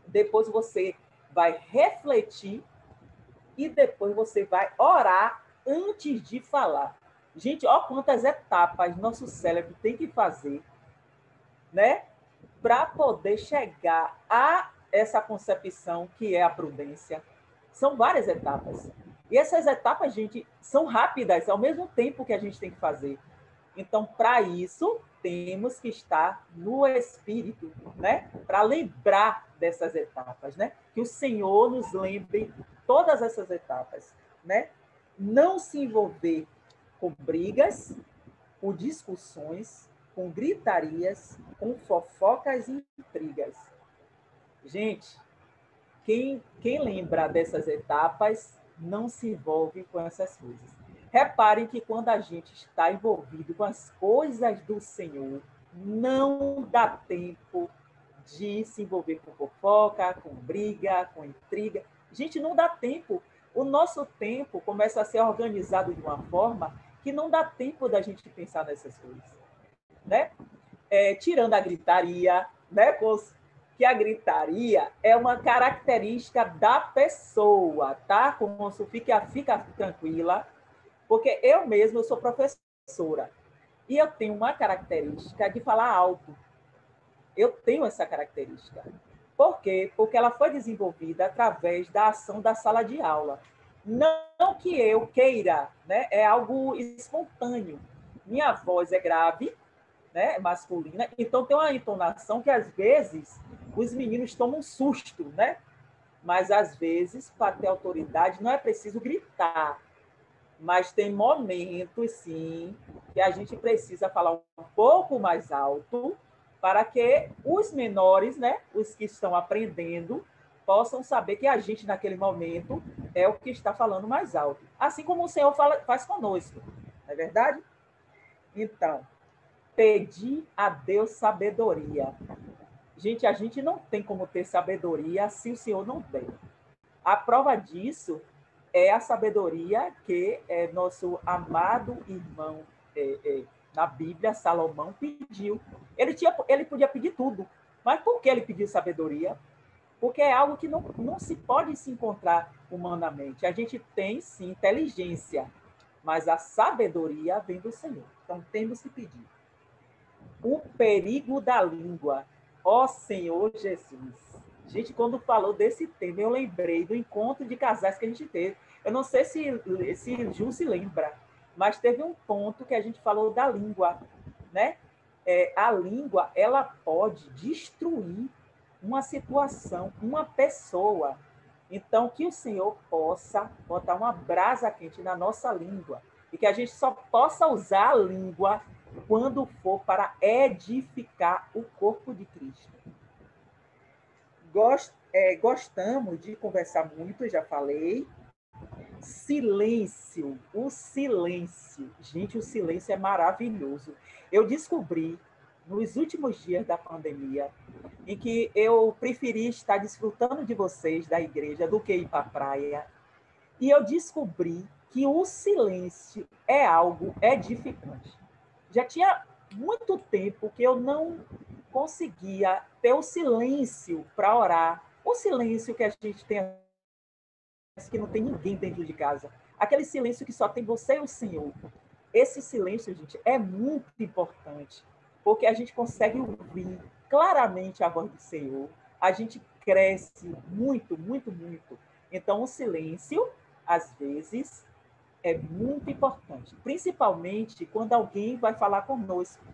depois você vai refletir e depois você vai orar antes de falar. Gente, olha quantas etapas nosso cérebro tem que fazer, né, para poder chegar a essa concepção que é a prudência. São várias etapas. E essas etapas, gente, são rápidas, ao mesmo tempo que a gente tem que fazer. Então, para isso, temos que estar no Espírito, né? Para lembrar dessas etapas, né? Que o Senhor nos lembre todas essas etapas, né? Não se envolver com brigas, com discussões, com gritarias, com fofocas e intrigas. Gente, quem lembra dessas etapas não se envolve com essas coisas. Reparem que quando a gente está envolvido com as coisas do Senhor, não dá tempo de se envolver com fofoca, com briga, com intriga. Gente, não dá tempo. O nosso tempo começa a ser organizado de uma forma que não dá tempo da gente pensar nessas coisas, né? Tirando a gritaria, né? Que a gritaria é uma característica da pessoa, tá? Fica tranquila, porque eu mesma sou professora e eu tenho uma característica de falar alto. Eu tenho essa característica. Por quê? Porque ela foi desenvolvida através da ação da sala de aula. Não que eu queira, né? É algo espontâneo. Minha voz é grave, né? Masculina, então tem uma entonação que às vezes os meninos tomam um susto, né? Mas às vezes, para ter autoridade, não é preciso gritar. Mas tem momentos, sim, que a gente precisa falar um pouco mais alto para que os menores, né, os que estão aprendendo, possam saber que a gente, naquele momento, é o que está falando mais alto. Assim como o Senhor faz conosco, não é verdade? Então, pedir a Deus sabedoria. Gente, a gente não tem como ter sabedoria se o Senhor não der. A prova disso é a sabedoria que nosso amado irmão na Bíblia, Salomão, pediu. Ele podia pedir tudo, mas por que ele pediu sabedoria? Porque é algo que não se pode se encontrar humanamente. A gente tem, sim, inteligência, mas a sabedoria vem do Senhor. Então, temos que pedir. O perigo da língua. Ó Senhor Jesus. Gente, quando falou desse tema, eu lembrei do encontro de casais que a gente teve. Eu não sei se Ju se lembra, mas teve um ponto que a gente falou da língua, né? A língua, ela pode destruir uma situação, uma pessoa. Então, que o Senhor possa botar uma brasa quente na nossa língua e que a gente só possa usar a língua quando for para edificar o corpo de Cristo. Gostamos de conversar muito, já falei. Silêncio, o silêncio. Gente, o silêncio é maravilhoso. Eu descobri, nos últimos dias da pandemia, em que eu preferi estar desfrutando de vocês, da igreja, do que ir para a praia. E eu descobri que o silêncio é algo edificante. Já tinha muito tempo que eu não conseguia ter o silêncio para orar. O silêncio que a gente tem, que não tem ninguém dentro de casa. Aquele silêncio que só tem você e o Senhor. Esse silêncio, gente, é muito importante, porque a gente consegue ouvir claramente a voz do Senhor. A gente cresce muito, muito, muito. Então, o silêncio, às vezes, é muito importante, principalmente quando alguém vai falar conosco,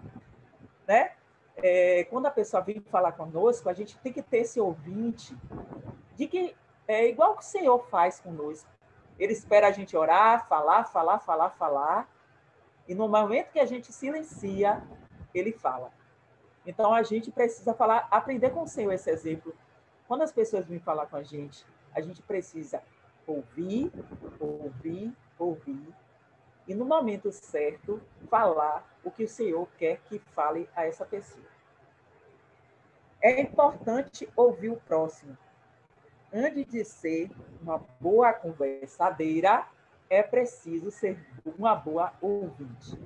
né? Quando a pessoa vem falar conosco, a gente tem que ter esse ouvinte de que é igual que o Senhor faz conosco. Ele espera a gente orar, falar, e no momento que a gente silencia, ele fala. Então, a gente precisa aprender com o Senhor esse exemplo. Quando as pessoas vêm falar com a gente precisa ouvir, e no momento certo, falar o que o Senhor quer que fale a essa pessoa. É importante ouvir o próximo. Antes de ser uma boa conversadeira, é preciso ser uma boa ouvinte.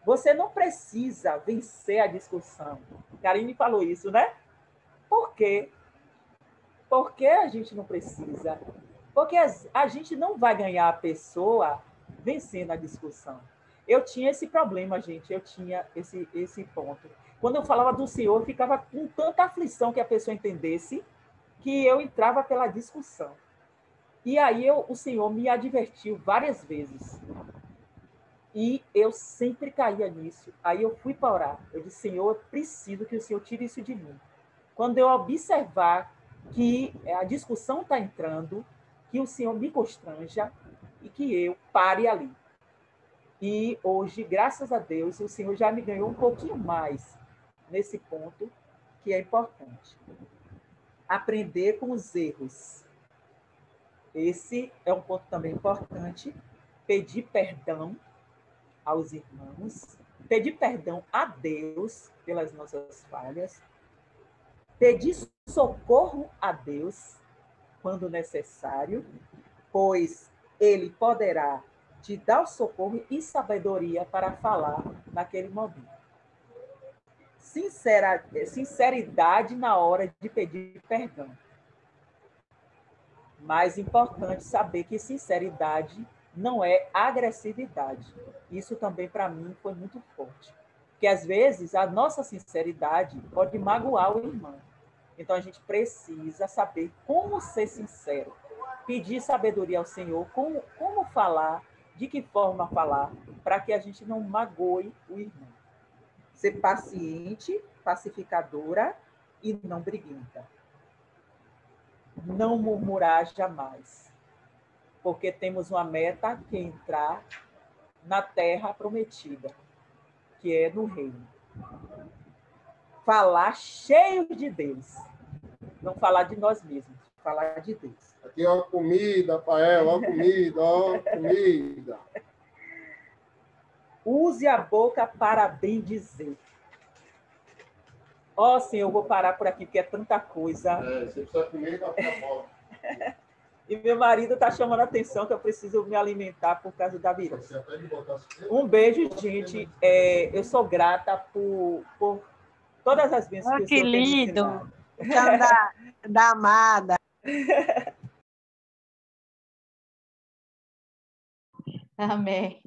Você não precisa vencer a discussão. Karine falou isso, né? Por quê? Por que a gente não precisa? Porque a gente não vai ganhar a pessoa vencendo a discussão. Eu tinha esse problema, gente. Eu tinha esse ponto. Quando eu falava do Senhor, eu ficava com tanta aflição que a pessoa entendesse, que eu entrava pela discussão. E aí o Senhor me advertiu várias vezes. E eu sempre caía nisso. Aí eu fui para orar. Eu disse, Senhor, eu preciso que o Senhor tire isso de mim. Quando eu observar que a discussão está entrando, que o Senhor me constranja e que eu pare ali. E hoje, graças a Deus, o Senhor já me ganhou um pouquinho mais nesse ponto, que é importante. Aprender com os erros. Esse é um ponto também importante. Pedir perdão aos irmãos, pedir perdão a Deus pelas nossas falhas, pedir socorro a Deus quando necessário, pois Ele poderá te dar o socorro e sabedoria para falar naquele momento. Sinceridade na hora de pedir perdão. Mais importante saber que sinceridade não é agressividade. Isso também, para mim, foi muito forte. Porque, às vezes, a nossa sinceridade pode magoar o irmão. Então, a gente precisa saber como ser sincero. Pedir sabedoria ao Senhor, como falar, de que forma falar, para que a gente não magoe o irmão. Ser paciente, pacificadora e não briguenta. Não murmurar jamais. Porque temos uma meta que é entrar na terra prometida, que é no reino. Falar cheio de Deus. Não falar de nós mesmos, falar de Deus. Aqui, ó, comida, Pael, ó, comida, ó, comida. Use a boca para bem dizer. Ó, Senhor, eu vou parar por aqui, porque é tanta coisa. Você precisa comer para ficar bom. E meu marido está chamando a atenção que eu preciso me alimentar por causa da virose. Um beijo, gente. Eu sou grata por todas as bênçãos que o Senhor tem me ensinado. Da amada. Amém.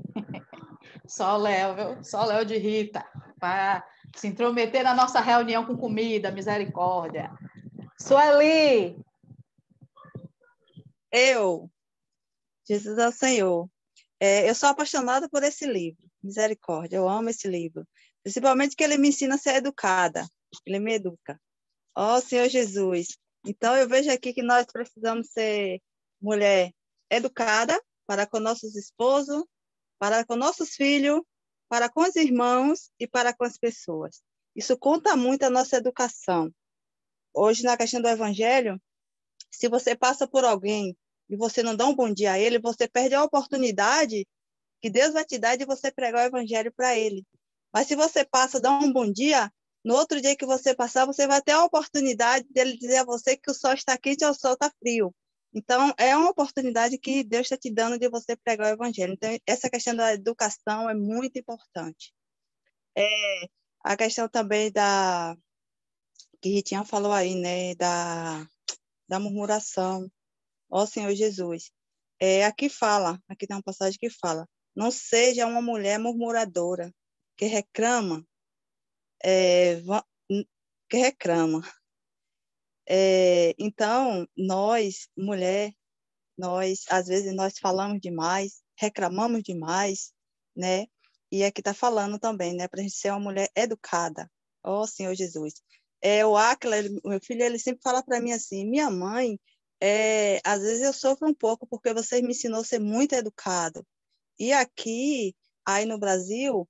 Só o Léo, viu? Só o Léo de Rita, para se intrometer na nossa reunião com comida, misericórdia. Sueli! Jesus é o Senhor. Eu sou apaixonada por esse livro, Misericórdia. Eu amo esse livro. Principalmente que ele me ensina a ser educada. Ele me educa. Ó Senhor Jesus, Então, eu vejo aqui que nós precisamos ser mulher educada para com nossos esposos, para com nossos filhos, para com os irmãos e para com as pessoas. Isso conta muito a nossa educação. Hoje, na questão do evangelho, se você passa por alguém e você não dá um bom dia a ele, você perde a oportunidade que Deus vai te dar de você pregar o evangelho para ele. Mas se você passa, dá um bom dia, no outro dia que você passar, você vai ter a oportunidade dele dizer a você que o sol está quente ou o sol está frio. Então, é uma oportunidade que Deus está te dando de você pregar o evangelho. Então, essa questão da educação é muito importante. A questão também que Ritinha falou aí, né, da murmuração. Ó Senhor Jesus. Aqui tem uma passagem que fala, não seja uma mulher murmuradora, que reclama, então, nós, mulher, às vezes, nós falamos demais, reclamamos demais, né? E aqui está falando também, né? Para a gente ser uma mulher educada. Ó Senhor Jesus. O Áquila, meu filho, ele sempre fala para mim assim, minha mãe, às vezes eu sofro um pouco porque você me ensinou a ser muito educado. E aqui, aí no Brasil,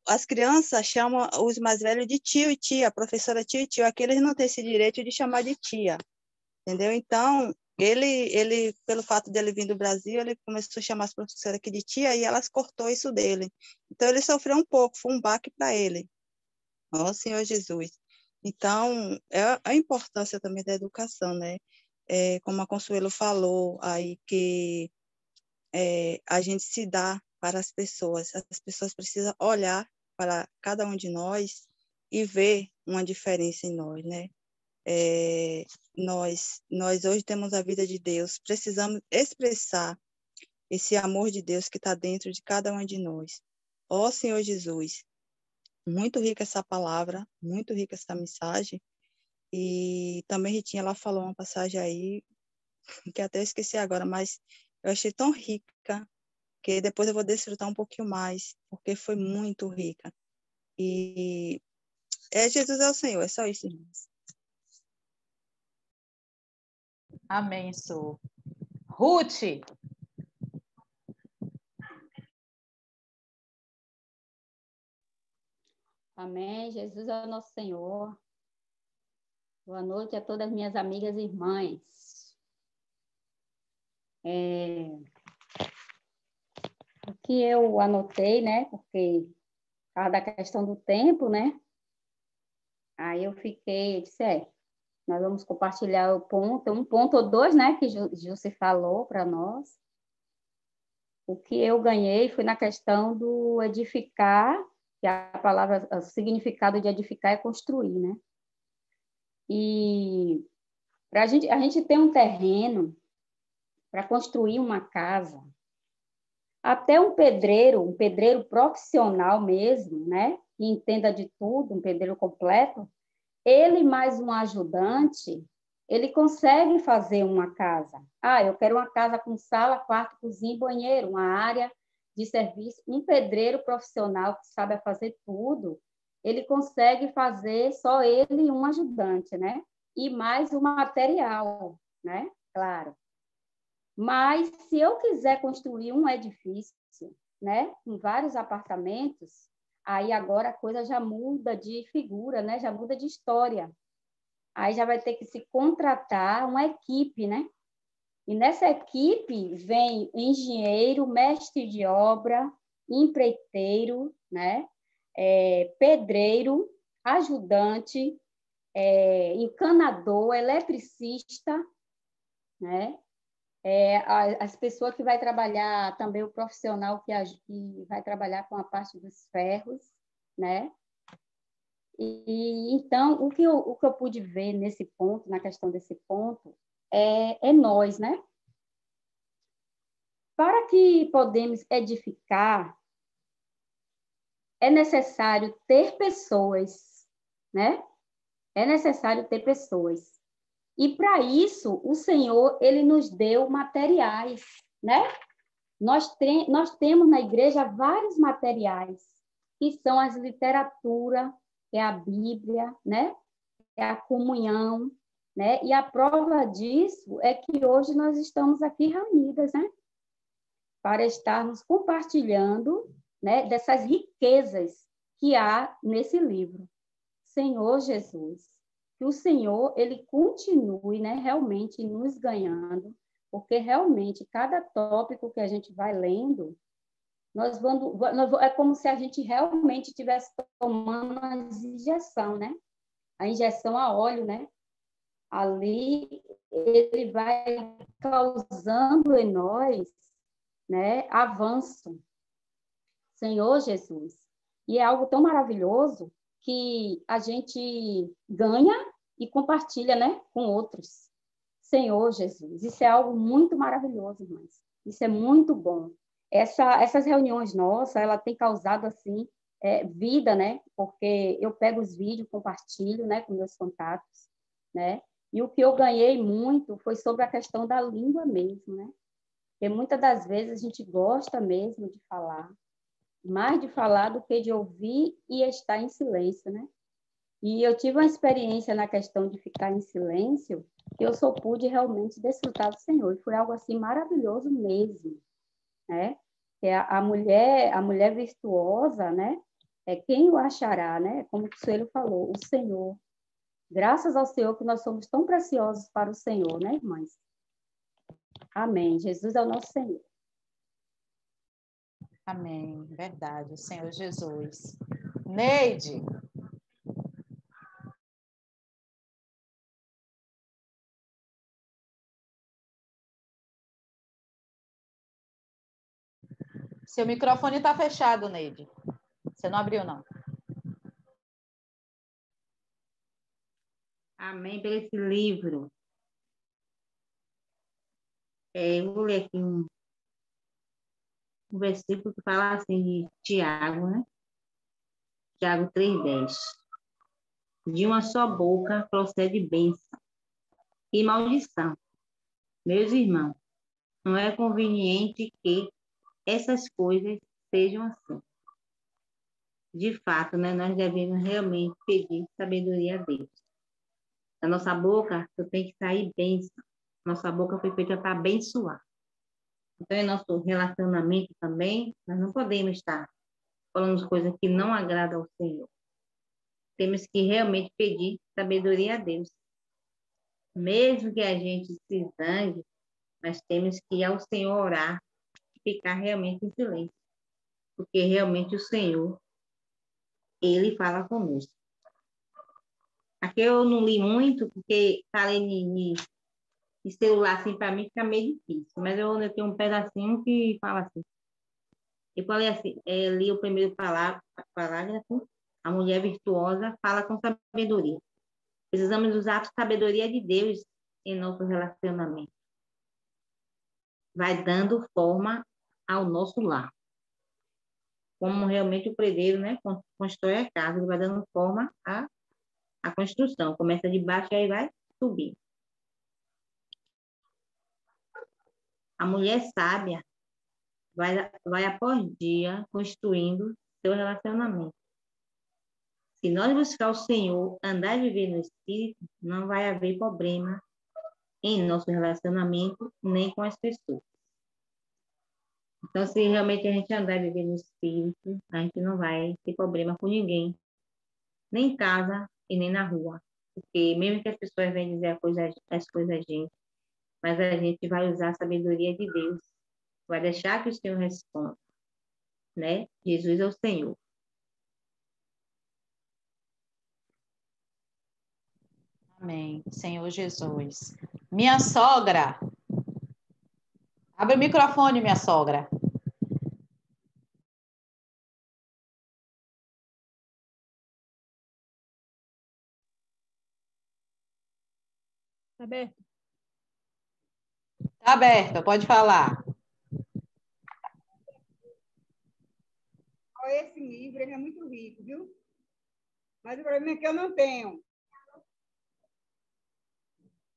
as crianças chamam os mais velhos de tio e tia, professora tio e tio. Aqui eles não têm esse direito de chamar de tia, entendeu? Então, ele pelo fato de ele vir do Brasil, ele começou a chamar as professoras aqui de tia e elas cortou isso dele. Então, ele sofreu um pouco, foi um baque para ele. Ó Senhor Jesus. Então, é a importância também da educação, né? Como a Consuelo falou aí, que a gente se dá para as pessoas precisam olhar para cada um de nós e ver uma diferença em nós, né? Nós hoje temos a vida de Deus, precisamos expressar esse amor de Deus que está dentro de cada um de nós. Ó Senhor Jesus, muito rica essa palavra, muito rica essa mensagem. E também Ritinha, ela falou uma passagem aí, que até esqueci agora, mas eu achei tão rica, que depois eu vou desfrutar um pouquinho mais, porque foi muito rica. E Jesus é o Senhor, é só isso, irmãos. Amém, Su. Ruth. Amém. Jesus é o nosso Senhor. Boa noite a todas as minhas amigas e irmãs. O que eu anotei, né? Porque por causa da questão do tempo, né? Aí eu disse, nós vamos compartilhar um ponto ou dois, né? Que Jussi falou para nós. O que eu ganhei foi na questão do edificar, que a palavra, o significado de edificar é construir, né? E a gente tem um terreno para construir uma casa. Até um pedreiro profissional mesmo, né? Que entenda de tudo, um pedreiro completo, ele mais um ajudante, ele consegue fazer uma casa. Eu quero uma casa com sala, quarto, cozinha e banheiro, uma área de serviço. Um pedreiro profissional que sabe fazer tudo, ele consegue fazer só ele e um ajudante, né? E mais o material, né? Claro. Mas, se eu quiser construir um edifício, né? Com vários apartamentos, aí agora a coisa já muda de figura, né? Já muda de história. Aí já vai ter que se contratar uma equipe, né? E nessa equipe vem engenheiro, mestre de obra, empreiteiro, né? Pedreiro, ajudante, encanador, eletricista, né? As pessoas que vai trabalhar, também o profissional que vai trabalhar com a parte dos ferros, né? Então, o que eu pude ver nesse ponto, na questão desse ponto, é nós, né? Para que podemos edificar, é necessário ter pessoas, né? É necessário ter pessoas. E, para isso, o Senhor, ele nos deu materiais, né? Nós temos na igreja vários materiais, que são as literaturas, é a Bíblia, né? É a comunhão, né? E a prova disso é que hoje nós estamos aqui reunidas, né? Para estarmos compartilhando, né, dessas riquezas que há nesse livro. Senhor Jesus, que o Senhor, ele continue, né, realmente nos ganhando, porque realmente cada tópico que a gente vai lendo, é como se a gente realmente estivesse tomando uma injeção, né? A injeção a óleo, né? Ali ele vai causando em nós, né, avanço. Senhor Jesus. E é algo tão maravilhoso que a gente ganha e compartilha, né, com outros. Senhor Jesus. Isso é algo muito maravilhoso, irmãs. Isso é muito bom. Essas reuniões nossas, ela tem causado, assim, vida, né? Porque eu pego os vídeos, compartilho, né, com meus contatos, né? E o que eu ganhei muito foi sobre a questão da língua mesmo, né? Porque muitas das vezes a gente gosta mesmo de falar, mais de falar do que de ouvir e estar em silêncio, né? E eu tive uma experiência na questão de ficar em silêncio, que eu só pude realmente desfrutar do Senhor. E foi algo assim maravilhoso mesmo, né? É a mulher virtuosa, né? É quem o achará, né? Como o Senhor falou, o Senhor. Graças ao Senhor que nós somos tão preciosos para o Senhor, né, irmãs? Amém. Jesus é o nosso Senhor. Amém. Verdade. Senhor Jesus. Neide. Seu microfone está fechado, Neide. Você não abriu, não. Amém por esse livro. Eu vou ler aqui um versículo que fala assim de Tiago, né? Tiago 3,10. De uma só boca procede bênção e maldição. Meus irmãos, não é conveniente que essas coisas sejam assim. De fato, né, nós devemos realmente pedir sabedoria a Deus. Da nossa boca tem que sair bênção. Nossa boca foi feita para abençoar. Então, em nosso relacionamento também, nós não podemos estar falando coisas que não agradam ao Senhor. Temos que realmente pedir sabedoria a Deus. Mesmo que a gente se zangue, nós temos que ir ao Senhor orar e ficar realmente em silêncio. Porque realmente o Senhor, Ele fala conosco. Aqui eu não li muito, porque falei de celular, assim, para mim fica meio difícil. Mas eu tenho um pedacinho que fala assim. Eu falei assim, li o primeiro parágrafo, a mulher virtuosa fala com sabedoria. Precisamos usar a sabedoria de Deus em nosso relacionamento. Vai dando forma ao nosso lar. Como realmente o predeiro, né, constrói a casa, ele vai dando forma à construção. Começa de baixo e aí vai subir. A mulher sábia vai após dia construindo seu relacionamento. Se nós buscar o Senhor, andar e viver no Espírito, não vai haver problema em nosso relacionamento, nem com as pessoas. Então, se realmente a gente andar e viver no Espírito, a gente não vai ter problema com ninguém, nem em casa e nem na rua. Porque mesmo que as pessoas venham dizer as coisas a gente, mas a gente vai usar a sabedoria de Deus, vai deixar que o Senhor responda, né? Jesus é o Senhor. Amém. Senhor Jesus. Minha sogra. Abre o microfone, minha sogra. Está aberto? Está aberto, pode falar. Esse livro ele é muito rico, viu? Mas o problema é que eu não tenho.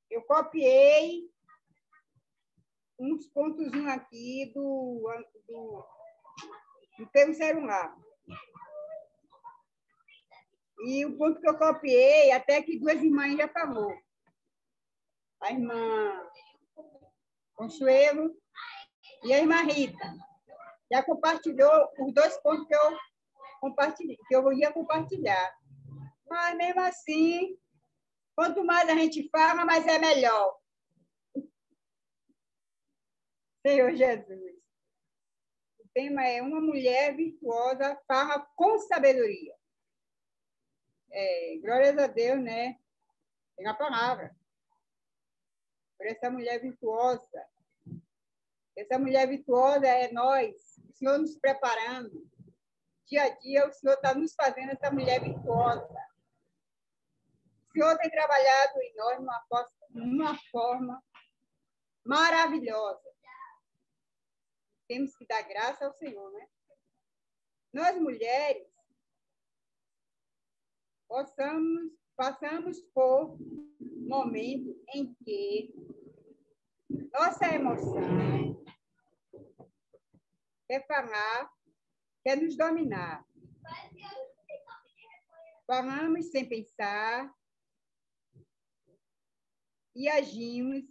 Eu copiei uns pontozinhos aqui do teu celular. E o ponto que eu copiei, até que duas irmãs já falou. a irmã Consuelo e a irmã Rita. Já compartilhou os 2 pontos que eu compartilhei, que eu ia compartilhar. Mas, mesmo assim, quanto mais a gente fala, mais é melhor. Senhor Jesus. O tema é uma mulher virtuosa fala com sabedoria. Glórias a Deus, né? Tem a palavra. Por essa mulher virtuosa. Essa mulher virtuosa é nós, o Senhor nos preparando. Dia a dia, o Senhor está nos fazendo essa mulher virtuosa. O Senhor tem trabalhado em nós numa forma maravilhosa. Temos que dar graça ao Senhor, né? Nós, mulheres, passamos por momentos em que nossa emoção quer falar, quer nos dominar. Falamos sem pensar e agimos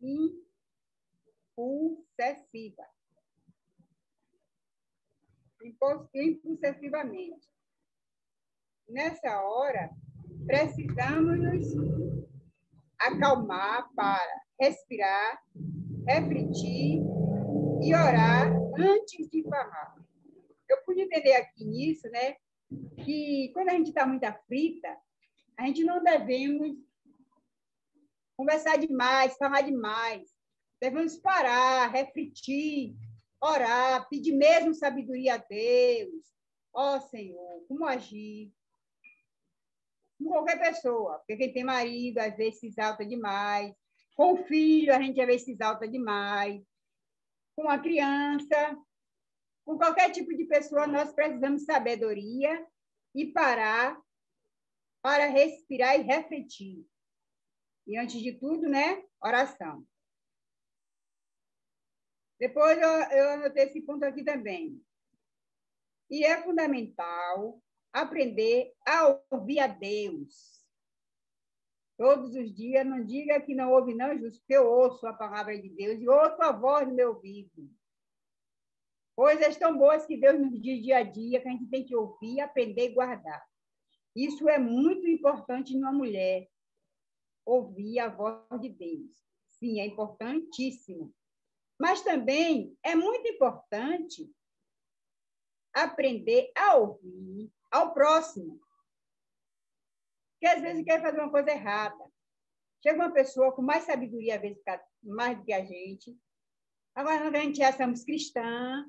impulsivamente. Nessa hora, precisamos nos acalmar para respirar, refletir e orar antes de falar. Eu pude entender aqui nisso, né, que quando a gente está muito aflita, a gente não devemos conversar demais, falar demais. Devemos parar, refletir, orar, pedir mesmo sabedoria a Deus. Ó Senhor, como agir? Com qualquer pessoa, porque quem tem marido, às vezes se exalta demais. Com o filho, a gente às vezes se exalta demais. Com a criança, com qualquer tipo de pessoa, nós precisamos de sabedoria e parar para respirar e refletir. E, antes de tudo, né, oração. Depois, eu anotei esse ponto aqui também. E é fundamental aprender a ouvir a Deus. Todos os dias, não diga que não ouve, não, justo, porque eu ouço a palavra de Deus e ouço a voz no meu ouvido. Coisas tão boas que Deus nos diz dia a dia, que a gente tem que ouvir, aprender e guardar. Isso é muito importante numa mulher, ouvir a voz de Deus. Sim, é importantíssimo. Mas também é muito importante aprender a ouvir ao próximo. Porque às vezes quer fazer uma coisa errada. Chega uma pessoa com mais sabedoria, às vezes, mais do que a gente. Agora, quando a gente já somos cristãs,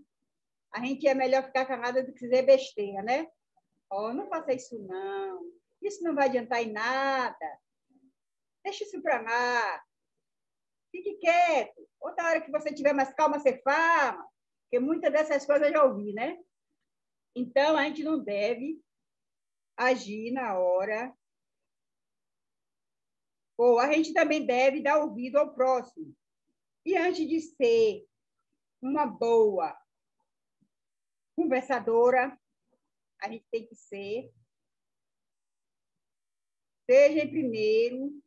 a gente é melhor ficar calada do que dizer besteira, né? Oh, não faça isso, não. Isso não vai adiantar em nada. Deixa isso para lá. Fique quieto. Outra hora que você tiver mais calma, você fala. Porque muitas dessas coisas eu já ouvi, né? Então, a gente não deve agir na hora. Ou a gente também deve dar ouvido ao próximo. E antes de ser uma boa conversadora, a gente tem que seja primeiro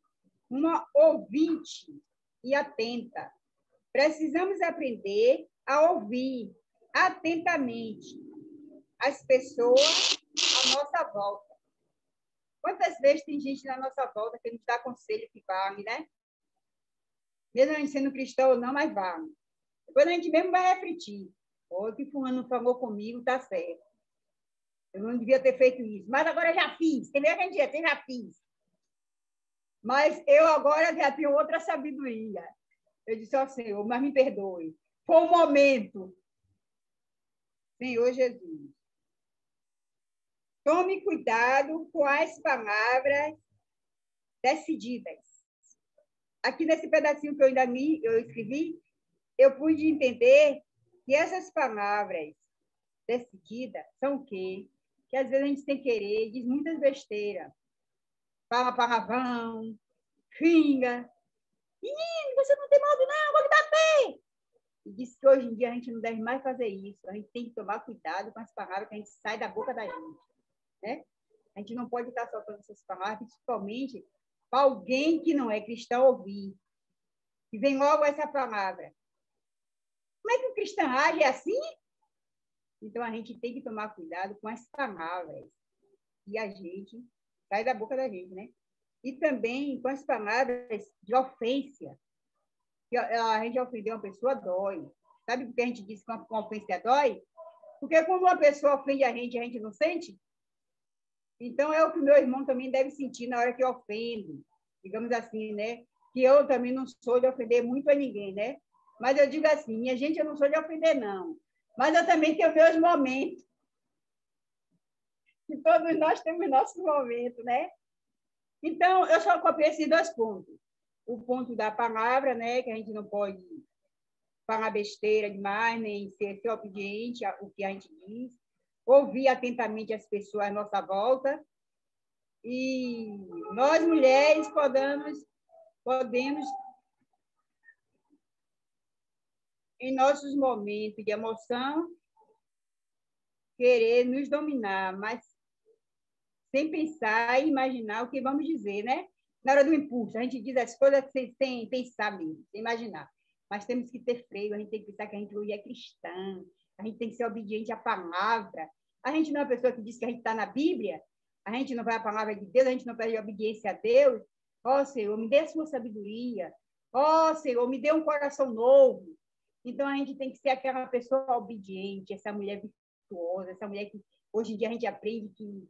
uma ouvinte e atenta. Precisamos aprender a ouvir atentamente as pessoas à nossa volta. Quantas vezes tem gente na nossa volta que nos dá conselho que vale, né? Mesmo a gente sendo cristão ou não, mas vale. Depois a gente mesmo vai refletir. O que fulano falou comigo está certo. Eu não devia ter feito isso. Mas agora eu já fiz. Tem que a gente já fiz. Mas eu agora já tenho outra sabedoria. Eu disse ao Senhor, mas me perdoe. Foi um momento. Senhor Jesus. Tome cuidado com as palavras decididas. Aqui nesse pedacinho que eu escrevi, eu pude entender que essas palavras decididas são o quê? Que às vezes a gente sem querer diz muitas besteiras. Fala palavrão, xinga. Menino, você não tem modo não, vou lhe bater. E diz que hoje em dia a gente não deve mais fazer isso. A gente tem que tomar cuidado com as palavras que a gente sai da boca da gente. Né? A gente não pode estar soltando essas palavras, principalmente para alguém que não é cristão ouvir. E vem logo essa palavra. Como é que o cristão age assim? Então, a gente tem que tomar cuidado com as palavras que a gente sai da boca da gente, né? E também com as palavras de ofensa. Que a gente ofender uma pessoa dói. Sabe por que a gente diz que uma ofensa dói? Porque quando uma pessoa ofende a gente não sente? Então, é o que o meu irmão também deve sentir na hora que eu ofendo. Digamos assim, né? Que eu também não sou de ofender muito a ninguém, né? Mas eu digo assim, minha gente, eu não sou de ofender, não. Mas eu também tenho meus momentos. E todos nós temos nossos momentos, né? Então, eu só copiei esses 2 pontos. O ponto da palavra, né? Que a gente não pode falar besteira demais, nem ser obediente ao que a gente diz. Ouvir atentamente as pessoas à nossa volta. E nós, mulheres, podemos em nossos momentos de emoção, querer nos dominar, mas sem pensar e imaginar o que vamos dizer, né? Na hora do impulso, a gente diz as coisas sem pensar mesmo, sem imaginar. Mas temos que ter freio, a gente tem que pensar que a gente hoje é cristã, a gente tem que ser obediente à palavra. A gente não é uma pessoa que diz que a gente está na Bíblia, a gente não vai à palavra de Deus, a gente não pede obediência a Deus. Ó, Senhor, me dê a sua sabedoria. Ó, Senhor, me dê um coração novo. Então, a gente tem que ser aquela pessoa obediente, essa mulher virtuosa, essa mulher que hoje em dia a gente aprende que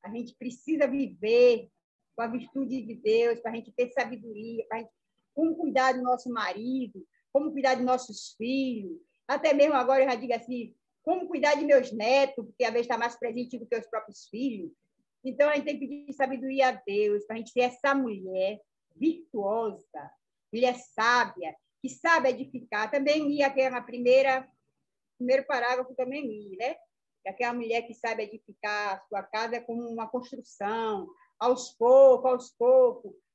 a gente precisa viver com a virtude de Deus, para a gente ter sabedoria, para como cuidar do nosso marido, como cuidar dos nossos filhos. Até mesmo agora eu já digo assim, como cuidar de meus netos, porque às vezes está mais presente do que os próprios filhos. Então, a gente tem que pedir sabedoria a Deus, para a gente ser essa mulher virtuosa, mulher sábia, que sabe edificar. Também li aquela primeiro parágrafo, também li, né? Aquela mulher que sabe edificar a sua casa como uma construção, aos poucos,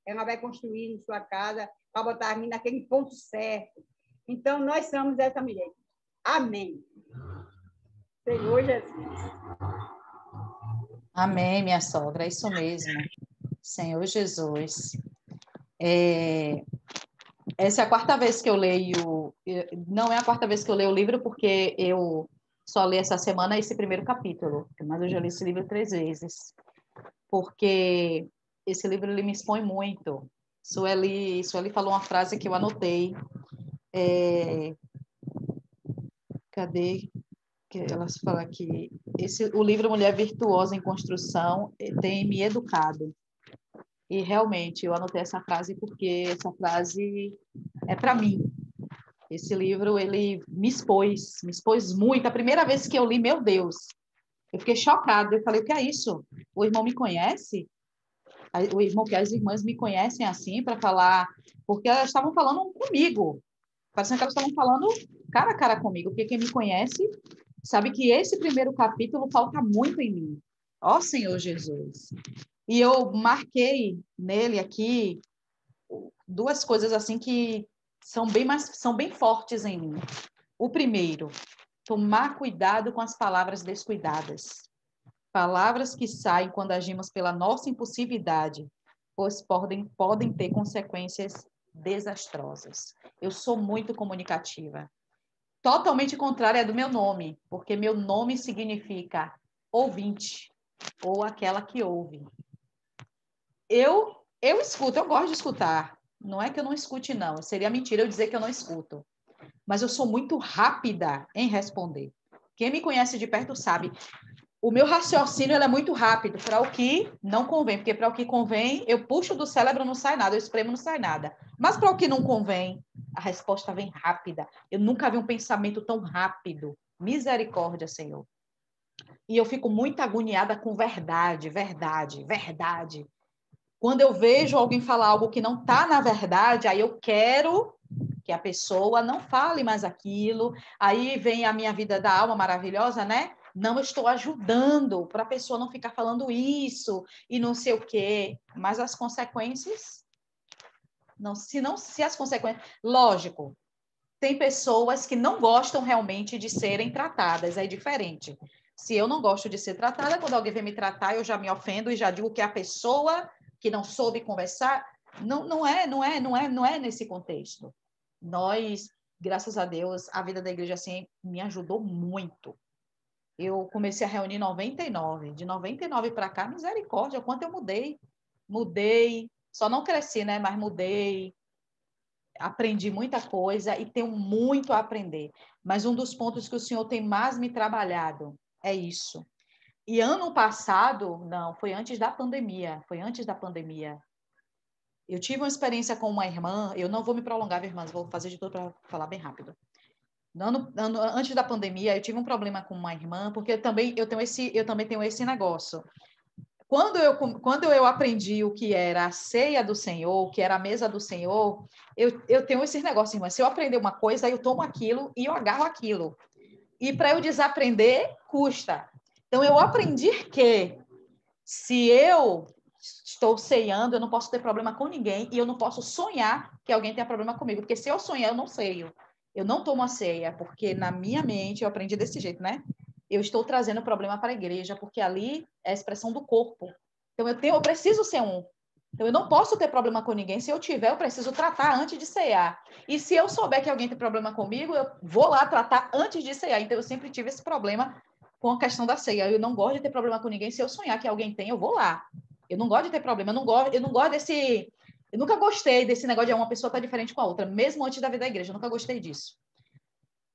ela vai construindo sua casa para botar a mim naquele ponto certo. Então, nós somos essa mulher. Amém. Senhor Jesus. Amém, minha sogra, é isso mesmo. Senhor Jesus. Essa é a 4ª vez que eu leio, não é a 4ª vez que eu leio o livro, porque eu só li essa semana esse primeiro capítulo, mas eu já li esse livro 3 vezes, porque esse livro ele me expõe muito. Sueli falou uma frase que eu anotei, cadê? Que ela fala que o livro Mulher Virtuosa em Construção tem me educado. E realmente eu anotei essa frase porque essa frase é para mim. Esse livro ele me expôs muito. A primeira vez que eu li, meu Deus, eu fiquei chocada. Eu falei, o que é isso? O irmão me conhece? O irmão que as irmãs me conhecem assim para falar, porque elas estavam falando comigo. Parecendo que elas estavam falando cara a cara comigo, porque quem me conhece sabe que esse primeiro capítulo falta muito em mim. Ó Senhor Jesus. E eu marquei nele aqui 2 coisas assim que são bem fortes em mim. O primeiro, tomar cuidado com as palavras descuidadas. Palavras que saem quando agimos pela nossa impulsividade, pois podem ter consequências desastrosas. Eu sou muito comunicativa. Totalmente contrária do meu nome, porque meu nome significa ouvinte, ou aquela que ouve. Eu escuto, eu gosto de escutar. Não é que eu não escute, não. Seria mentira eu dizer que eu não escuto. Mas eu sou muito rápida em responder. Quem me conhece de perto sabe. O meu raciocínio é muito rápido para o que não convém. Porque para o que convém, eu puxo do cérebro, não sai nada. Eu espremo, não sai nada. Mas para o que não convém, a resposta vem rápida. Eu nunca vi um pensamento tão rápido. Misericórdia, Senhor. E eu fico muito agoniada com verdade. Quando eu vejo alguém falar algo que não está na verdade, aí eu quero que a pessoa não fale mais aquilo. Aí vem a minha vida da alma maravilhosa, né? Não estou ajudando para a pessoa não ficar falando isso e não sei o quê. Mas as consequências... Se as consequências... Lógico, tem pessoas que não gostam realmente de serem tratadas, é diferente. Se eu não gosto de ser tratada, quando alguém vem me tratar, eu já me ofendo e já digo que a pessoa que não soube conversar, não é nesse contexto. Nós, graças a Deus, a vida da igreja assim me ajudou muito. Eu comecei a reunir em 99. De 99 para cá, misericórdia, quanto eu mudei. Mudei, só não cresci, né? Mas mudei, aprendi muita coisa e tenho muito a aprender. Mas um dos pontos que o Senhor tem mais me trabalhado é isso. E ano passado, não, foi antes da pandemia. Eu tive uma experiência com uma irmã, eu não vou me prolongar, irmãs, vou fazer de tudo para falar bem rápido. Antes da pandemia, eu tive um problema com uma irmã, porque eu também tenho esse negócio. Quando eu aprendi o que era a ceia do Senhor, o que era a mesa do Senhor, eu tenho esses negócios, irmã. Se eu aprender uma coisa, eu tomo aquilo e eu agarro aquilo. E para eu desaprender, custa. Então, eu aprendi que se eu estou ceando, eu não posso ter problema com ninguém e eu não posso sonhar que alguém tenha problema comigo, porque se eu sonhar, eu não ceio. Eu não tomo a ceia, porque na minha mente, eu aprendi desse jeito, né? Eu estou trazendo problema para a igreja, porque ali é a expressão do corpo. Então, eu preciso ser um. Então, eu não posso ter problema com ninguém. Se eu tiver, eu preciso tratar antes de cear. E se eu souber que alguém tem problema comigo, eu vou lá tratar antes de cear. Então, eu sempre tive esse problema com a questão da ceia. Eu não gosto de ter problema com ninguém. Se eu sonhar que alguém tem, eu vou lá. Eu não gosto de ter problema. Eu não gosto desse... Eu nunca gostei desse negócio de uma pessoa estar diferente com a outra, mesmo antes da vida da igreja. Eu nunca gostei disso.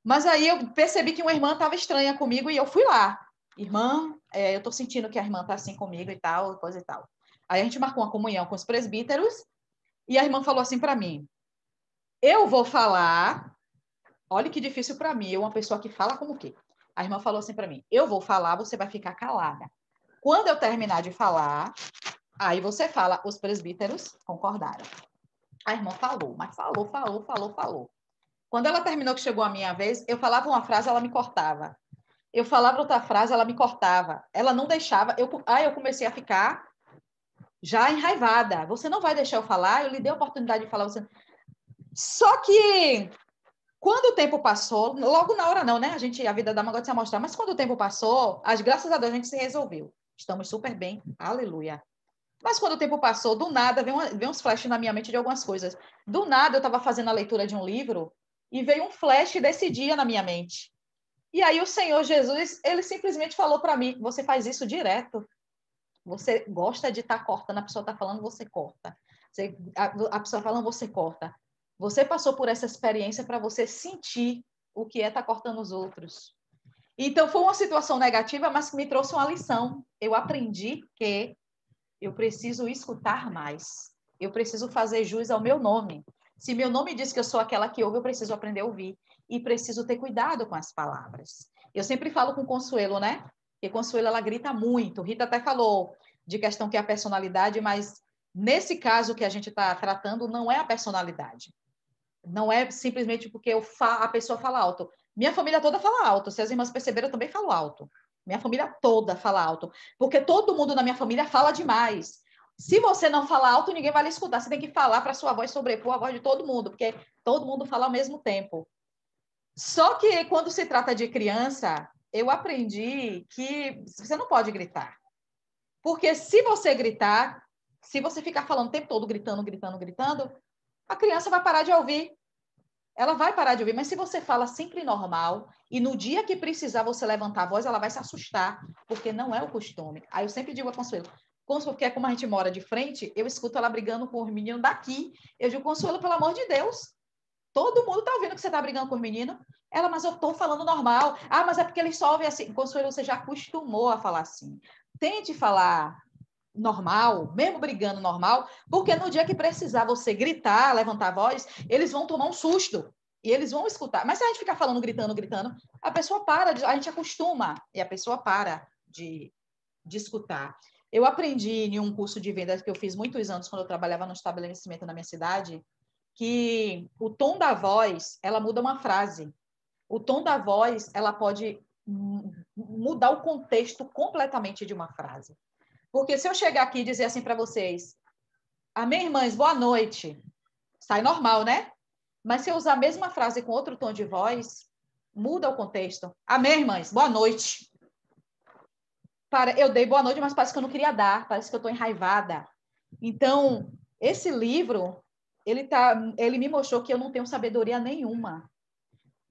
Mas aí eu percebi que uma irmã estava estranha comigo e eu fui lá. Irmã, eu estou sentindo que a irmã está assim comigo e tal, coisa e tal. Aí a gente marcou uma comunhão com os presbíteros e a irmã falou assim para mim, eu vou falar, olha que difícil para mim, eu uma pessoa que fala como o quê? A irmã falou assim para mim, eu vou falar, você vai ficar calada. Quando eu terminar de falar, aí você fala, os presbíteros concordaram. A irmã falou, mas falou. Quando ela terminou, que chegou a minha vez, eu falava uma frase, ela me cortava. Eu falava outra frase, ela me cortava. Ela não deixava. Eu comecei a ficar já enraivada. Você não vai deixar eu falar? Eu lhe dei a oportunidade de falar. Você... Só que, quando o tempo passou, logo na hora não, né? A vida dá uma coisa de se mostrar. Mas quando o tempo passou, graças a Deus, a gente se resolveu. Estamos super bem. Aleluia. Mas quando o tempo passou, do nada, veio uns flashes na minha mente de algumas coisas. Do nada, eu estava fazendo a leitura de um livro e veio um flash desse dia na minha mente. E aí o Senhor Jesus, ele simplesmente falou para mim, você faz isso direto. Você gosta de estar cortando, a pessoa está falando, você corta. A pessoa falando, você corta. Você passou por essa experiência para você sentir o que é estar cortando os outros. Então, foi uma situação negativa, mas que me trouxe uma lição. Eu aprendi que eu preciso escutar mais. Eu preciso fazer jus ao meu nome. Se meu nome diz que eu sou aquela que ouve, eu preciso aprender a ouvir. E preciso ter cuidado com as palavras. Eu sempre falo com Consuelo, né? Porque Consuelo, ela grita muito. Rita até falou de questão que é a personalidade, mas nesse caso que a gente está tratando, não é a personalidade. Não é simplesmente porque a pessoa fala alto. Minha família toda fala alto. Se as irmãs perceberam, eu também falo alto. Minha família toda fala alto. Porque todo mundo na minha família fala demais. Se você não falar alto, ninguém vai lhe escutar. Você tem que falar para a sua voz sobrepor a voz de todo mundo, porque todo mundo fala ao mesmo tempo. Só que quando se trata de criança, eu aprendi que você não pode gritar. Porque se você gritar, se você ficar falando o tempo todo, gritando, a criança vai parar de ouvir. Ela vai parar de ouvir. Mas se você fala sempre normal, e no dia que precisar você levantar a voz, ela vai se assustar, porque não é o costume. Aí eu sempre digo a Consuelo, porque como a gente mora de frente, eu escuto ela brigando com os meninos daqui. Eu digo, Consuelo, pelo amor de Deus, todo mundo tá ouvindo que você tá brigando com os meninos. Ela, mas eu tô falando normal. Ah, mas é porque eles só ouvem assim. Consuelo, você já acostumou a falar assim. Tente falar normal, mesmo brigando normal, porque no dia que precisar você gritar, levantar a voz, eles vão tomar um susto. E eles vão escutar. Mas se a gente ficar falando, gritando, a pessoa a gente acostuma, e a pessoa para de escutar. Eu aprendi em um curso de vendas que eu fiz muitos anos, quando eu trabalhava no estabelecimento na minha cidade, que o tom da voz, ela muda uma frase. O tom da voz, ela pode mudar o contexto completamente de uma frase. Porque se eu chegar aqui e dizer assim para vocês, amém, irmãs, boa noite, sai normal, né? Mas se eu usar a mesma frase com outro tom de voz, muda o contexto. Amém, irmãs, boa noite. Eu dei boa noite, mas parece que eu não queria dar, parece que eu estou enraivada. Então, esse livro, ele me mostrou que eu não tenho sabedoria nenhuma.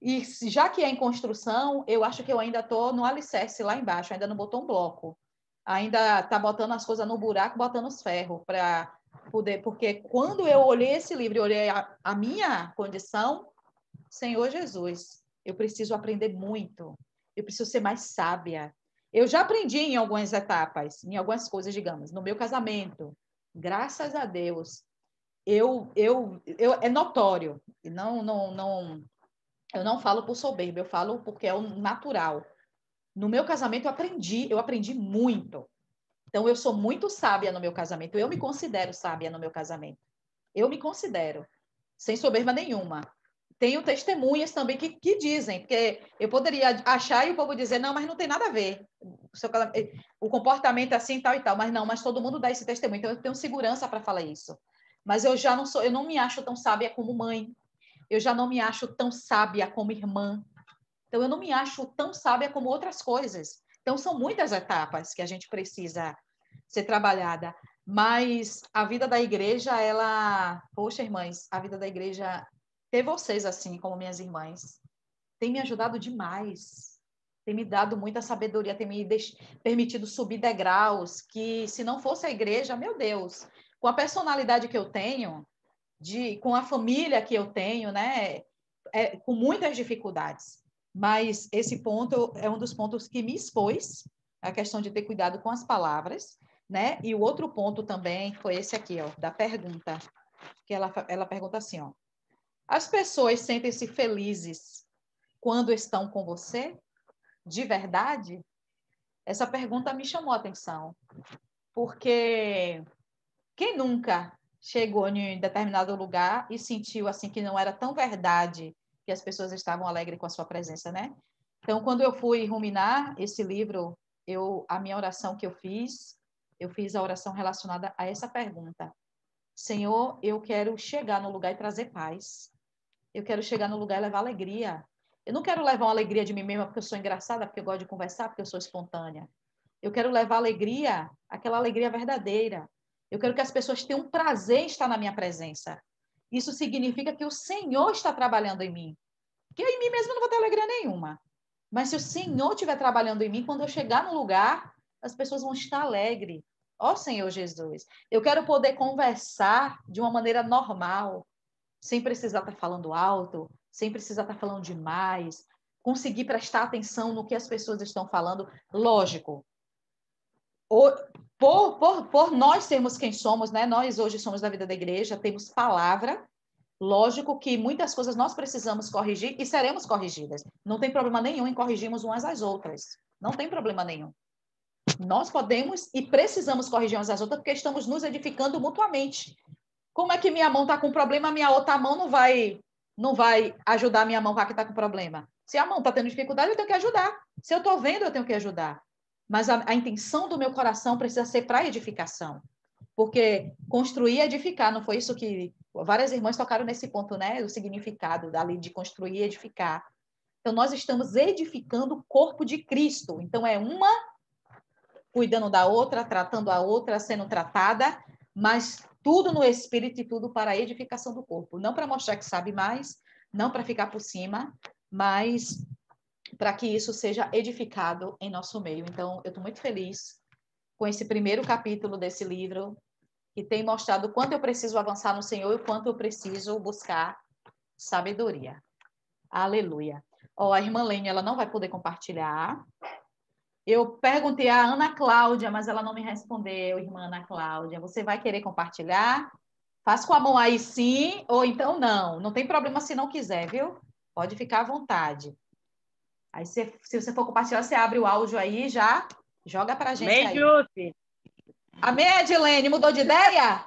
E já que é em construção, eu acho que eu ainda estou no alicerce lá embaixo, ainda não botou um bloco. Ainda está botando as coisas no buraco, botando os ferros para poder... Porque quando eu olhei esse livro e olhei a minha condição, Senhor Jesus, eu preciso aprender muito. Eu preciso ser mais sábia. Eu já aprendi em algumas etapas, em algumas coisas, digamos, no meu casamento. Graças a Deus, é notório. Eu não falo por soberba, eu falo porque é o natural. No meu casamento eu aprendi muito. Então eu sou muito sábia no meu casamento. Eu me considero sábia no meu casamento. Eu me considero, sem soberba nenhuma. Tenho testemunhas também que dizem, porque eu poderia achar e o povo dizer, não, mas não tem nada a ver. O comportamento é assim, tal e tal, mas não, mas todo mundo dá esse testemunho. Então eu tenho segurança para falar isso. Mas eu não me acho tão sábia como mãe. Eu já não me acho tão sábia como irmã. Então, eu não me acho tão sábia como outras coisas. Então, são muitas etapas que a gente precisa ser trabalhada. Mas a vida da igreja, poxa, irmãs, a vida da igreja, ter vocês assim, como minhas irmãs, tem me ajudado demais. Tem me dado muita sabedoria, tem me permitido subir degraus, que se não fosse a igreja, meu Deus, com a personalidade que eu tenho, com a família que eu tenho, né, com muitas dificuldades. Mas esse ponto é um dos pontos que me expôs, a questão de ter cuidado com as palavras, né? E o outro ponto também foi esse aqui, ó, da pergunta, que ela pergunta assim, ó: as pessoas sentem-se felizes quando estão com você? De verdade? Essa pergunta me chamou a atenção, porque quem nunca chegou em determinado lugar e sentiu assim que não era tão verdade que as pessoas estavam alegres com a sua presença, né? Então, quando eu fui ruminar esse livro, a minha oração que eu fiz a oração relacionada a essa pergunta. Senhor, eu quero chegar no lugar e trazer paz. Eu quero chegar no lugar e levar alegria. Eu não quero levar uma alegria de mim mesma porque eu sou engraçada, porque eu gosto de conversar, porque eu sou espontânea. Eu quero levar alegria, aquela alegria verdadeira. Eu quero que as pessoas tenham prazer em estar na minha presença. Isso significa que o Senhor está trabalhando em mim. Porque eu em mim mesmo não vou ter alegria nenhuma. Mas se o Senhor estiver trabalhando em mim, quando eu chegar no lugar, as pessoas vão estar alegres. Ó Senhor Jesus, eu quero poder conversar de uma maneira normal, sem precisar estar falando alto, sem precisar estar falando demais, conseguir prestar atenção no que as pessoas estão falando. Lógico, por nós sermos quem somos, né? Nós hoje somos da vida da igreja, temos palavra. Lógico que muitas coisas nós precisamos corrigir e seremos corrigidas. Não tem problema nenhum em corrigirmos umas às outras. Não tem problema nenhum. Nós podemos e precisamos corrigir umas às outras porque estamos nos edificando mutuamente. Como é que minha mão está com problema, minha outra mão não vai ajudar a minha mão que está com problema? Se a mão está tendo dificuldade, eu tenho que ajudar. Se eu estou vendo, eu tenho que ajudar. Mas a intenção do meu coração precisa ser para edificação. Porque construir e edificar, não foi isso que várias irmãs tocaram nesse ponto, né? O significado dali de construir e edificar. Então, nós estamos edificando o corpo de Cristo. Então, é uma cuidando da outra, tratando a outra, sendo tratada, mas tudo no espírito e tudo para a edificação do corpo. Não para mostrar que sabe mais, não para ficar por cima, mas para que isso seja edificado em nosso meio. Então, eu estou muito feliz com esse primeiro capítulo desse livro, que tem mostrado o quanto eu preciso avançar no Senhor e o quanto eu preciso buscar sabedoria. Aleluia. Ó, a irmã Lênia, ela não vai poder compartilhar. Eu perguntei à Ana Cláudia, mas ela não me respondeu, irmã Ana Cláudia. Você vai querer compartilhar? Faz com a mão aí sim, ou então não. Não tem problema se não quiser, viu? Pode ficar à vontade. Aí, se você for compartilhar, você abre o áudio aí e já joga pra gente aí. Jufi. Amém, Edilene? Mudou de ideia?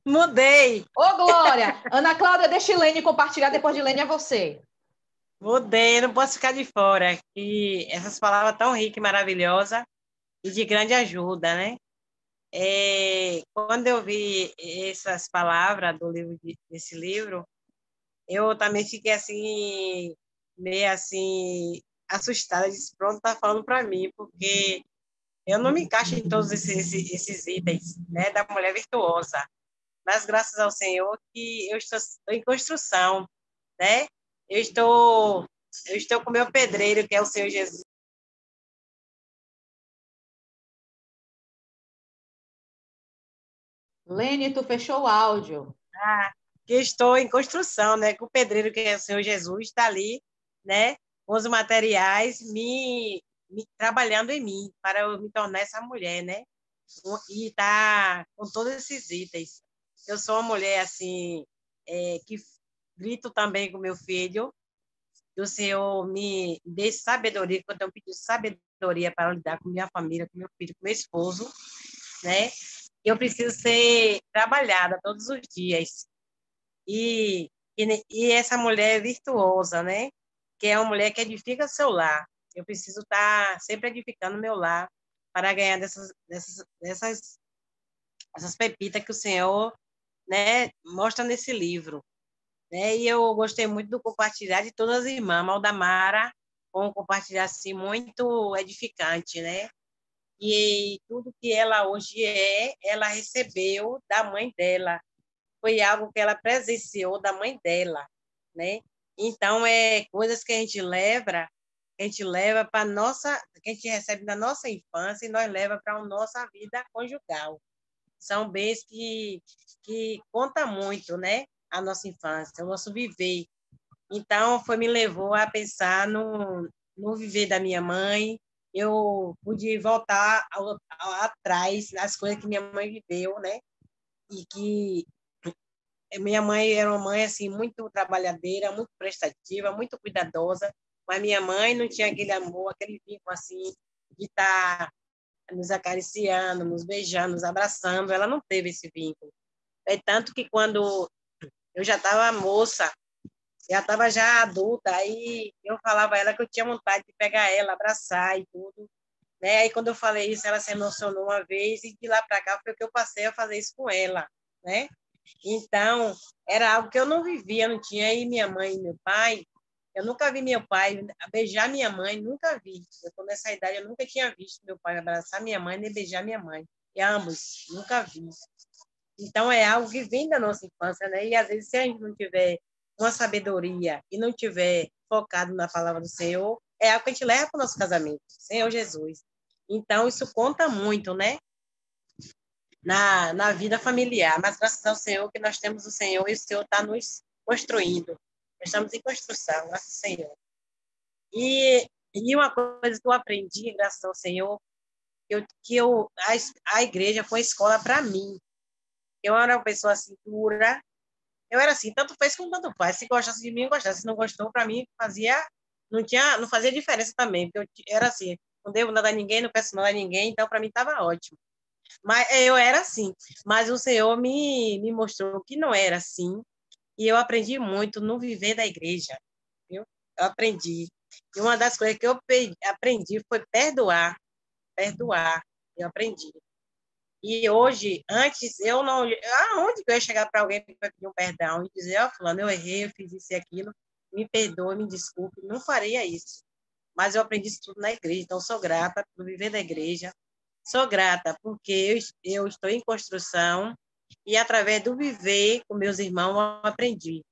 Mudei. Ô, Glória! Ana Cláudia, deixa Ilene compartilhar, depois de Ilene é você. Mudei, não posso ficar de fora. E essas palavras tão ricas e maravilhosas e de grande ajuda, né? Quando eu vi essas palavras desse livro, eu também fiquei assim, meio assim, assustada. Disse, pronto, tá falando para mim, porque Eu não me encaixo em todos esses itens, né, da mulher virtuosa. Mas graças ao Senhor que eu estou em construção, né? Eu estou com o meu pedreiro, que é o Senhor Jesus. Lene, tu fechou o áudio. Que estou em construção, né? Com o pedreiro, que é o Senhor Jesus, está ali, né? Com os materiais, trabalhando em mim, para eu me tornar essa mulher, né? E está com todos esses itens. Eu sou uma mulher, assim, que grito também com meu filho, que o Senhor me dê sabedoria, que eu tenho pedido sabedoria para lidar com minha família, com meu filho, com meu esposo, né? Eu preciso ser trabalhada todos os dias. E essa mulher virtuosa, né? Que é uma mulher que edifica seu lar. Eu preciso estar sempre edificando meu lar para ganhar dessas pepitas que o Senhor, né, mostra nesse livro. Né? E eu gostei muito do compartilhar de todas as irmãs. Maldamara, um compartilhar assim, muito edificante, né? E tudo que ela hoje ela recebeu da mãe dela. Foi algo que ela presenciou da mãe dela, né? Então, coisas que a gente leva para nossa, que a gente recebe na nossa infância e nós leva para a nossa vida conjugal. São bens que conta muito, né? A nossa infância, o nosso viver. Então, me levou a pensar no viver da minha mãe. Eu pude voltar atrás das coisas que minha mãe viveu, né? E que minha mãe era uma mãe assim muito trabalhadeira, muito prestativa, muito cuidadosa, mas minha mãe não tinha aquele amor, aquele vínculo assim de estar nos acariciando, nos beijando, nos abraçando. Ela não teve esse vínculo. É tanto que quando eu já estava moça, já estava já adulta, aí eu falava a ela que eu tinha vontade de pegar ela, abraçar e tudo, né? Aí quando eu falei isso, ela se emocionou uma vez e de lá para cá foi que eu passei a fazer isso com ela, né? Então, era algo que eu não vivia, não tinha aí minha mãe e meu pai. Eu nunca vi meu pai beijar minha mãe, nunca vi. Eu estou nessa idade, eu nunca tinha visto meu pai abraçar minha mãe nem beijar minha mãe. E ambos, nunca vi. Então, é algo que vem da nossa infância, né? E às vezes, se a gente não tiver uma sabedoria e não tiver focado na palavra do Senhor, é algo que a gente leva para o nosso casamento, Senhor Jesus. Então, isso conta muito, né? Na vida familiar, mas graças ao Senhor que nós temos o Senhor e o Senhor está nos construindo. Nós estamos em construção, graças ao Senhor. E uma coisa que eu aprendi, graças ao Senhor, a igreja foi escola para mim. Eu era uma pessoa assim, dura. Eu era assim, tanto fez como tanto faz. Se gostasse de mim, gostasse. Se não gostou, para mim, não fazia diferença também. Porque eu era assim, não devo nada a ninguém, não peço nada a ninguém, então para mim estava ótimo. Mas eu era assim, mas o Senhor me mostrou que não era assim, e eu aprendi muito no viver da igreja, viu? Eu aprendi. E uma das coisas que eu aprendi foi perdoar, eu aprendi. E hoje, antes, eu não... Aonde que eu ia chegar para alguém para pedir um perdão e dizer, fulano, eu errei, eu fiz isso e aquilo, me perdoe, me desculpe, não faria isso. Mas eu aprendi isso tudo na igreja, então sou grata por viver da igreja. Sou grata porque eu estou em construção e, através do viver com meus irmãos, eu aprendi.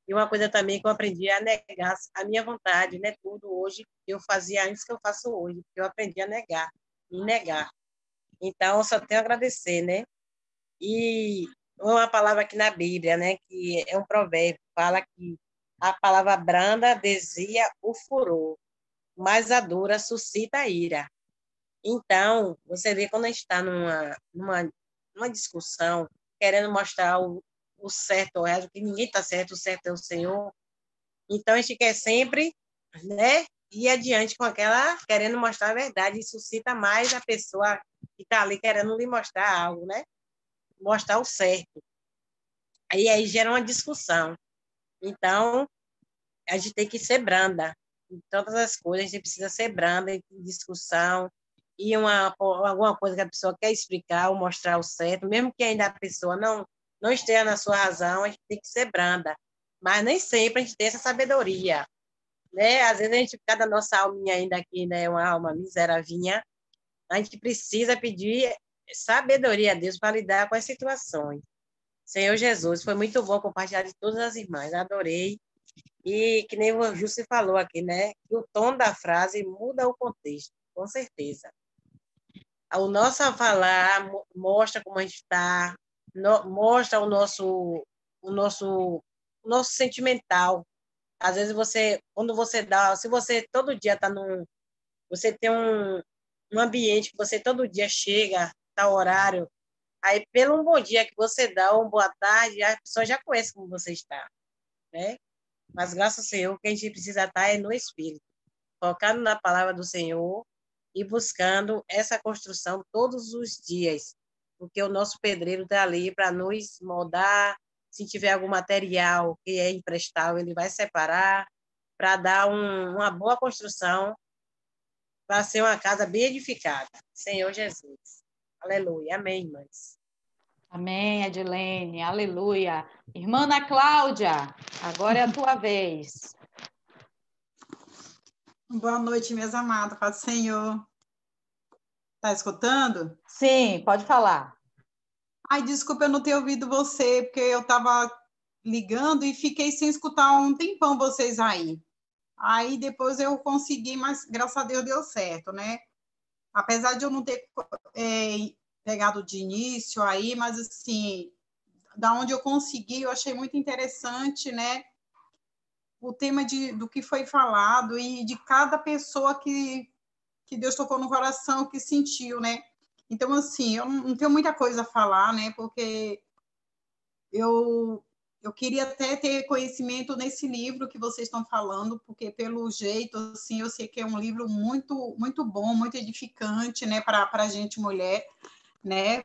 E uma coisa também que eu aprendi é a negar a minha vontade, né? Tudo hoje eu fazia antes que eu faço hoje, porque eu aprendi a negar, me negar. Então, eu só tenho a agradecer, né? E uma palavra aqui na Bíblia, né? Que é um provérbio, fala que a palavra branda desvia o furor, mas a dura suscita a ira. Então, você vê quando a gente está numa discussão, querendo mostrar o certo ou errado, que ninguém está certo, o certo é o Senhor. Então, a gente quer sempre, né, ir adiante com aquela, querendo mostrar a verdade, e suscita mais a pessoa que está ali querendo lhe mostrar algo, né? Mostrar o certo. Aí gera uma discussão. Então, a gente tem que ser branda. Em todas as coisas, a gente precisa ser branda em discussão, e alguma coisa que a pessoa quer explicar ou mostrar o certo, mesmo que ainda a pessoa não esteja na sua razão, a gente tem que ser branda. Mas nem sempre a gente tem essa sabedoria, né? Às vezes a gente fica da nossa alminha ainda aqui, né? Uma alma miserável, a gente precisa pedir sabedoria a Deus para lidar com as situações. Senhor Jesus, foi muito bom compartilhar de todas as irmãs, adorei. E que nem o Júcio falou aqui, né? Que o tom da frase muda o contexto, com certeza. O nosso falar mostra como a gente está, mostra o nosso sentimental. Às vezes quando você dá, se você todo dia está você tem um ambiente que você todo dia chega, tal horário, aí pelo um bom dia que você dá, ou uma boa tarde, a pessoa já conhece como você está, né? Mas graças ao Senhor, o que a gente precisa estar é no Espírito, focado na palavra do Senhor e buscando essa construção todos os dias, porque o nosso pedreiro está ali para nos moldar. Se tiver algum material que é emprestável, ele vai separar para dar uma boa construção, para ser uma casa bem edificada. Senhor Jesus. Aleluia. Amém, irmãs. Amém, Edilene. Aleluia. Irmã Ana Cláudia, agora é a tua vez. Boa noite, meus amados. Paz do Senhor. Tá escutando? Sim, pode falar. Ai, desculpa eu não ter ouvido você, porque eu estava ligando e fiquei sem escutar um tempão vocês aí. Aí depois eu consegui, mas graças a Deus deu certo, né? Apesar de eu não ter pegado de início aí, mas assim, da onde eu consegui, eu achei muito interessante, né? O tema do que foi falado e de cada pessoa que Deus tocou no coração, que sentiu, né? Então, assim, eu não tenho muita coisa a falar, né? Porque eu queria até ter conhecimento nesse livro que vocês estão falando, porque pelo jeito, assim, eu sei que é um livro muito, muito bom, muito edificante, né? Para a gente mulher, né?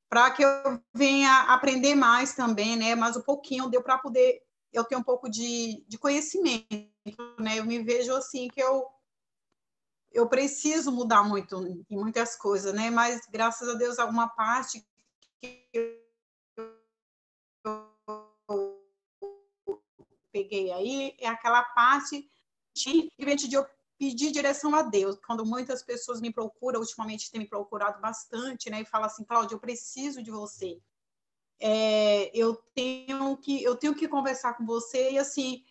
Para que eu venha aprender mais também, né? Mas um pouquinho deu para poder eu ter um pouco de conhecimento, né? Eu me vejo assim que eu preciso mudar muito em muitas coisas, né? Mas graças a Deus alguma parte que eu peguei aí é aquela parte de eu pedir direção a Deus. Quando muitas pessoas me procuram, ultimamente tem me procurado bastante, né? E fala assim, Cláudia, eu preciso de você. Eu tenho que conversar com você e assim,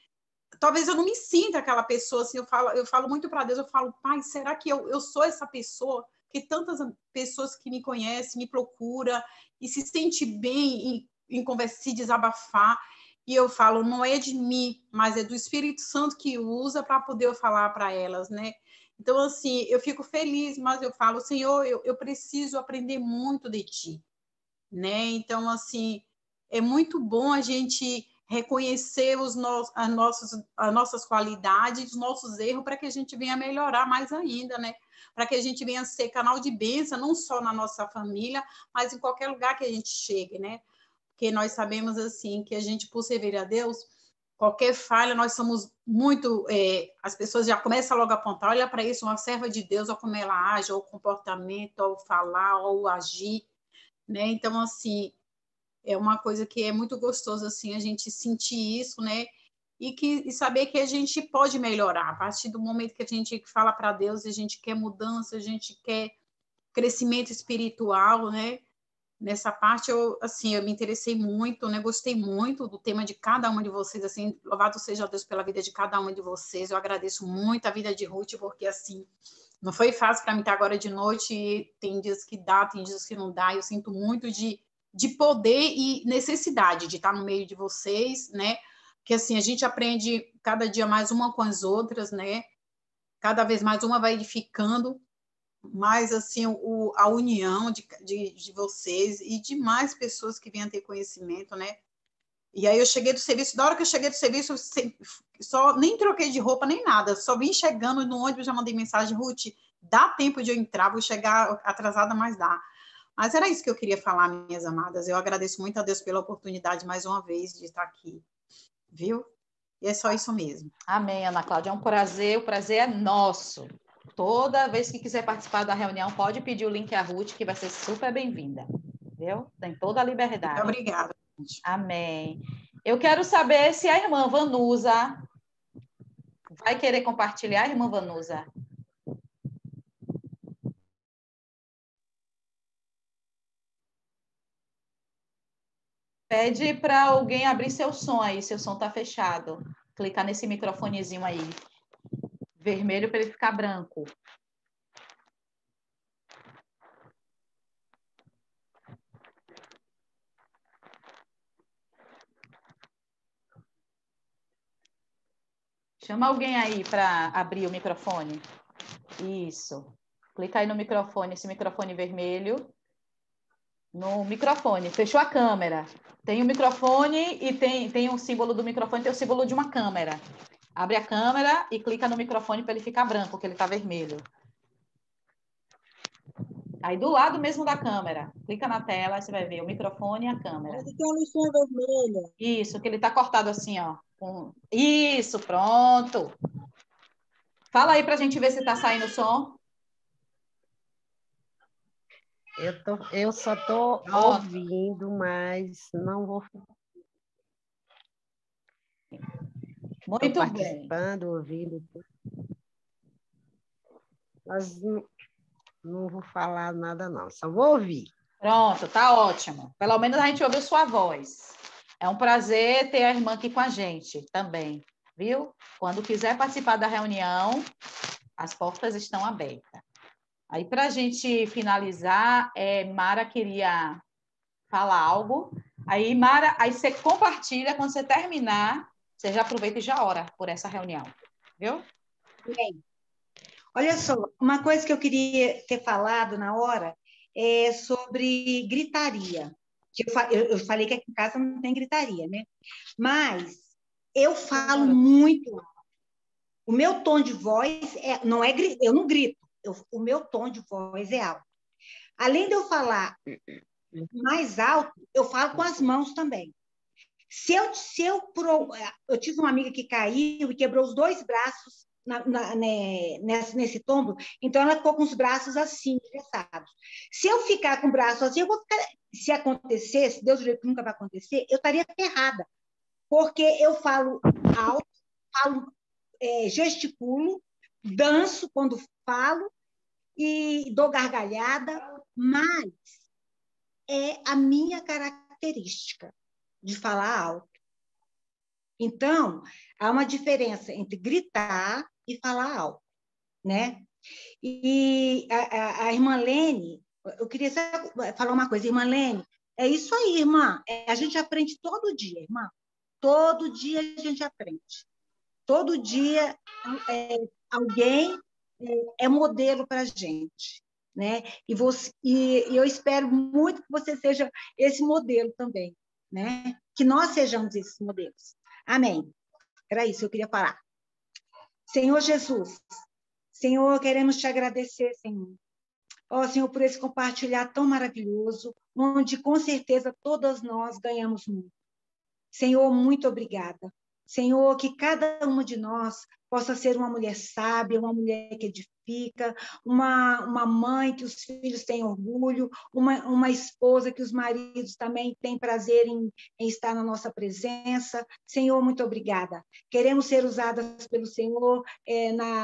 talvez eu não me sinta aquela pessoa, assim, eu falo muito para Deus, eu falo, pai, será que eu sou essa pessoa? Que tantas pessoas que me conhecem, me procuram e se sente bem em conversar, se desabafar, e eu falo, não é de mim, mas é do Espírito Santo que usa para poder eu falar para elas, né? Então, assim, eu fico feliz, mas eu falo, Senhor, eu preciso aprender muito de ti, né? Então, assim, é muito bom a gente reconhecer as nossas qualidades, os nossos erros, para que a gente venha melhorar mais ainda, né? Para que a gente venha ser canal de bênção, não só na nossa família, mas em qualquer lugar que a gente chegue, né? Porque nós sabemos, assim, que a gente, por servir a Deus, qualquer falha, nós somos muito... as pessoas já começam logo a apontar, olha para isso, uma serva de Deus, ou como ela age, ou o comportamento, ou falar, ou agir, né? Então, assim, é uma coisa que é muito gostoso, assim, a gente sentir isso, né? E saber que a gente pode melhorar. A partir do momento que a gente fala para Deus, a gente quer mudança, a gente quer crescimento espiritual, né? Nessa parte, eu me interessei muito, né? Gostei muito do tema de cada uma de vocês, assim, louvado seja Deus pela vida de cada uma de vocês. Eu agradeço muito a vida de Ruth, porque, assim, não foi fácil para mim estar agora de noite, e tem dias que dá, tem dias que não dá, eu sinto muito de poder e necessidade de estar no meio de vocês, né? Que, assim, a gente aprende cada dia mais uma com as outras, né? Cada vez mais uma vai edificando, mais, assim, a união de vocês e de mais pessoas que venham ter conhecimento, né? E aí eu cheguei do serviço, da hora que eu cheguei do serviço, eu só nem troquei de roupa, nem nada, só vim chegando no ônibus, já mandei mensagem, Ruth, dá tempo de eu entrar, vou chegar atrasada, mas dá. Mas era isso que eu queria falar, minhas amadas. Eu agradeço muito a Deus pela oportunidade, mais uma vez, de estar aqui, viu? E é só isso mesmo. Amém, Ana Cláudia, é um prazer, o prazer é nosso. Toda vez que quiser participar da reunião, pode pedir o link à Ruth, que vai ser super bem-vinda, viu? Tem toda a liberdade. Muito obrigada. Amém. Eu quero saber se a irmã Vanusa vai querer compartilhar, irmã Vanusa? Pede para alguém abrir seu som aí, seu som está fechado. Clicar nesse microfonezinho aí, vermelho para ele ficar branco. Chama alguém aí para abrir o microfone. Isso. Clica aí no microfone, esse microfone vermelho. No microfone. Fechou a câmera. Tem o microfone e tem o símbolo do microfone, tem o símbolo de uma câmera. Abre a câmera e clica no microfone para ele ficar branco, porque ele está vermelho. Aí do lado mesmo da câmera. Clica na tela, aí você vai ver o microfone e a câmera. Mas tem uma luzinha vermelha. Isso, que ele está cortado assim, ó. Isso, pronto. Fala aí para a gente ver se está saindo o som. Eu só estou ouvindo, mas não vou. Muito tô bem. Participando, ouvindo. Mas não vou falar nada, não. Só vou ouvir. Pronto, tá ótimo. Pelo menos a gente ouviu sua voz. É um prazer ter a irmã aqui com a gente também, viu? Quando quiser participar da reunião, as portas estão abertas. Aí, para a gente finalizar, Mara queria falar algo. Aí, Mara, aí você compartilha, quando você terminar, você já aproveita e já ora por essa reunião, viu? Bem, olha só, uma coisa que eu queria ter falado na hora é sobre gritaria. Eu falei que aqui em casa não tem gritaria, né? Mas eu falo muito alto. O meu tom de voz não é eu não grito. O meu tom de voz é alto. Além de eu falar mais alto, eu falo com as mãos também. Eu tive uma amiga que caiu e quebrou os 2 braços nesse tombo, então ela ficou com os braços assim, engessados. Se eu ficar com o braço assim, se acontecesse, Deus dizer que nunca vai acontecer, eu estaria ferrada, porque eu falo alto, gesticulo, danço quando falo e dou gargalhada, mas é a minha característica de falar alto. Então, há uma diferença entre gritar e falar alto, né? E a irmã Lene, eu queria falar uma coisa, irmã Lene, é isso aí, irmã, a gente aprende todo dia, irmã, todo dia a gente aprende. Todo dia alguém é modelo para a gente, né? E eu espero muito que você seja esse modelo também, né? Que nós sejamos esses modelos. Amém. Era isso que eu queria falar. Senhor Jesus, Senhor, queremos te agradecer, Senhor. Ó, Senhor, por esse compartilhar tão maravilhoso, onde com certeza todas nós ganhamos muito. Senhor, muito obrigada. Senhor, que cada uma de nós possa ser uma mulher sábia, uma mulher que edifica, uma mãe que os filhos têm orgulho, uma esposa que os maridos também têm prazer em estar na nossa presença. Senhor, muito obrigada. Queremos ser usadas pelo Senhor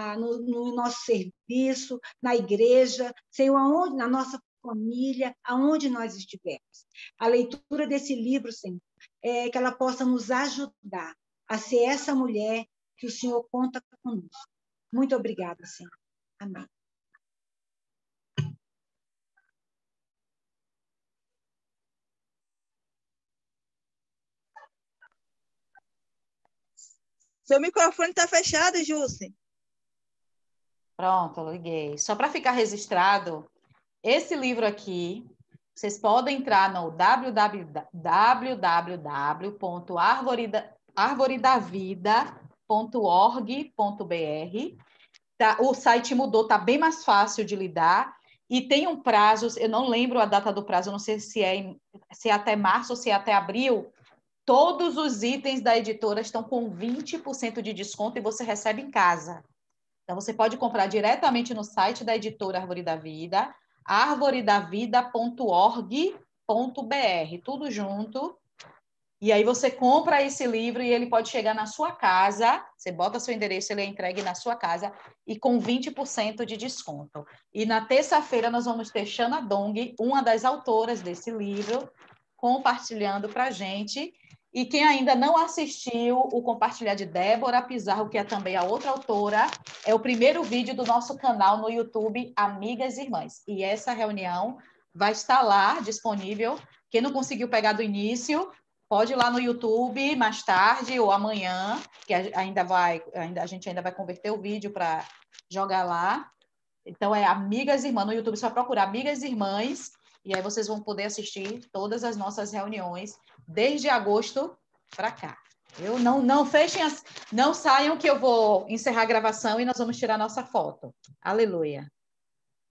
no nosso serviço, na igreja, Senhor, na nossa família, aonde nós estivermos. A leitura desse livro, Senhor, que ela possa nos ajudar a ser essa mulher que o Senhor conta conosco. Muito obrigada, Senhor. Amém. Seu microfone está fechado, Jússi. Pronto, eu liguei. Só para ficar registrado, esse livro aqui, vocês podem entrar no www.arvoredavida.org.br. Tá, o site mudou, está bem mais fácil de lidar. E tem um prazo, eu não lembro a data do prazo, eu não sei se é até março ou se é até abril. Todos os itens da editora estão com 20% de desconto e você recebe em casa. Então, você pode comprar diretamente no site da editora Árvore da Vida, arvoredavida.org.br, tudo junto. E aí você compra esse livro e ele pode chegar na sua casa, você bota seu endereço, ele é entregue na sua casa e com 20% de desconto. E na terça-feira nós vamos ter Shana Dong, uma das autoras desse livro, compartilhando para a gente. E quem ainda não assistiu o Compartilhar de Débora Pizarro, que é também a outra autora, é o primeiro vídeo do nosso canal no YouTube, Amigas e Irmãs. E essa reunião vai estar lá disponível. Quem não conseguiu pegar do início, pode ir lá no YouTube mais tarde ou amanhã, que a gente ainda vai converter o vídeo para jogar lá. Então, é Amigas e Irmãs. No YouTube, você vai procurar Amigas e Irmãs, e aí vocês vão poder assistir todas as nossas reuniões desde agosto para cá. Não fechem, não saiam que eu vou encerrar a gravação e nós vamos tirar nossa foto. Aleluia.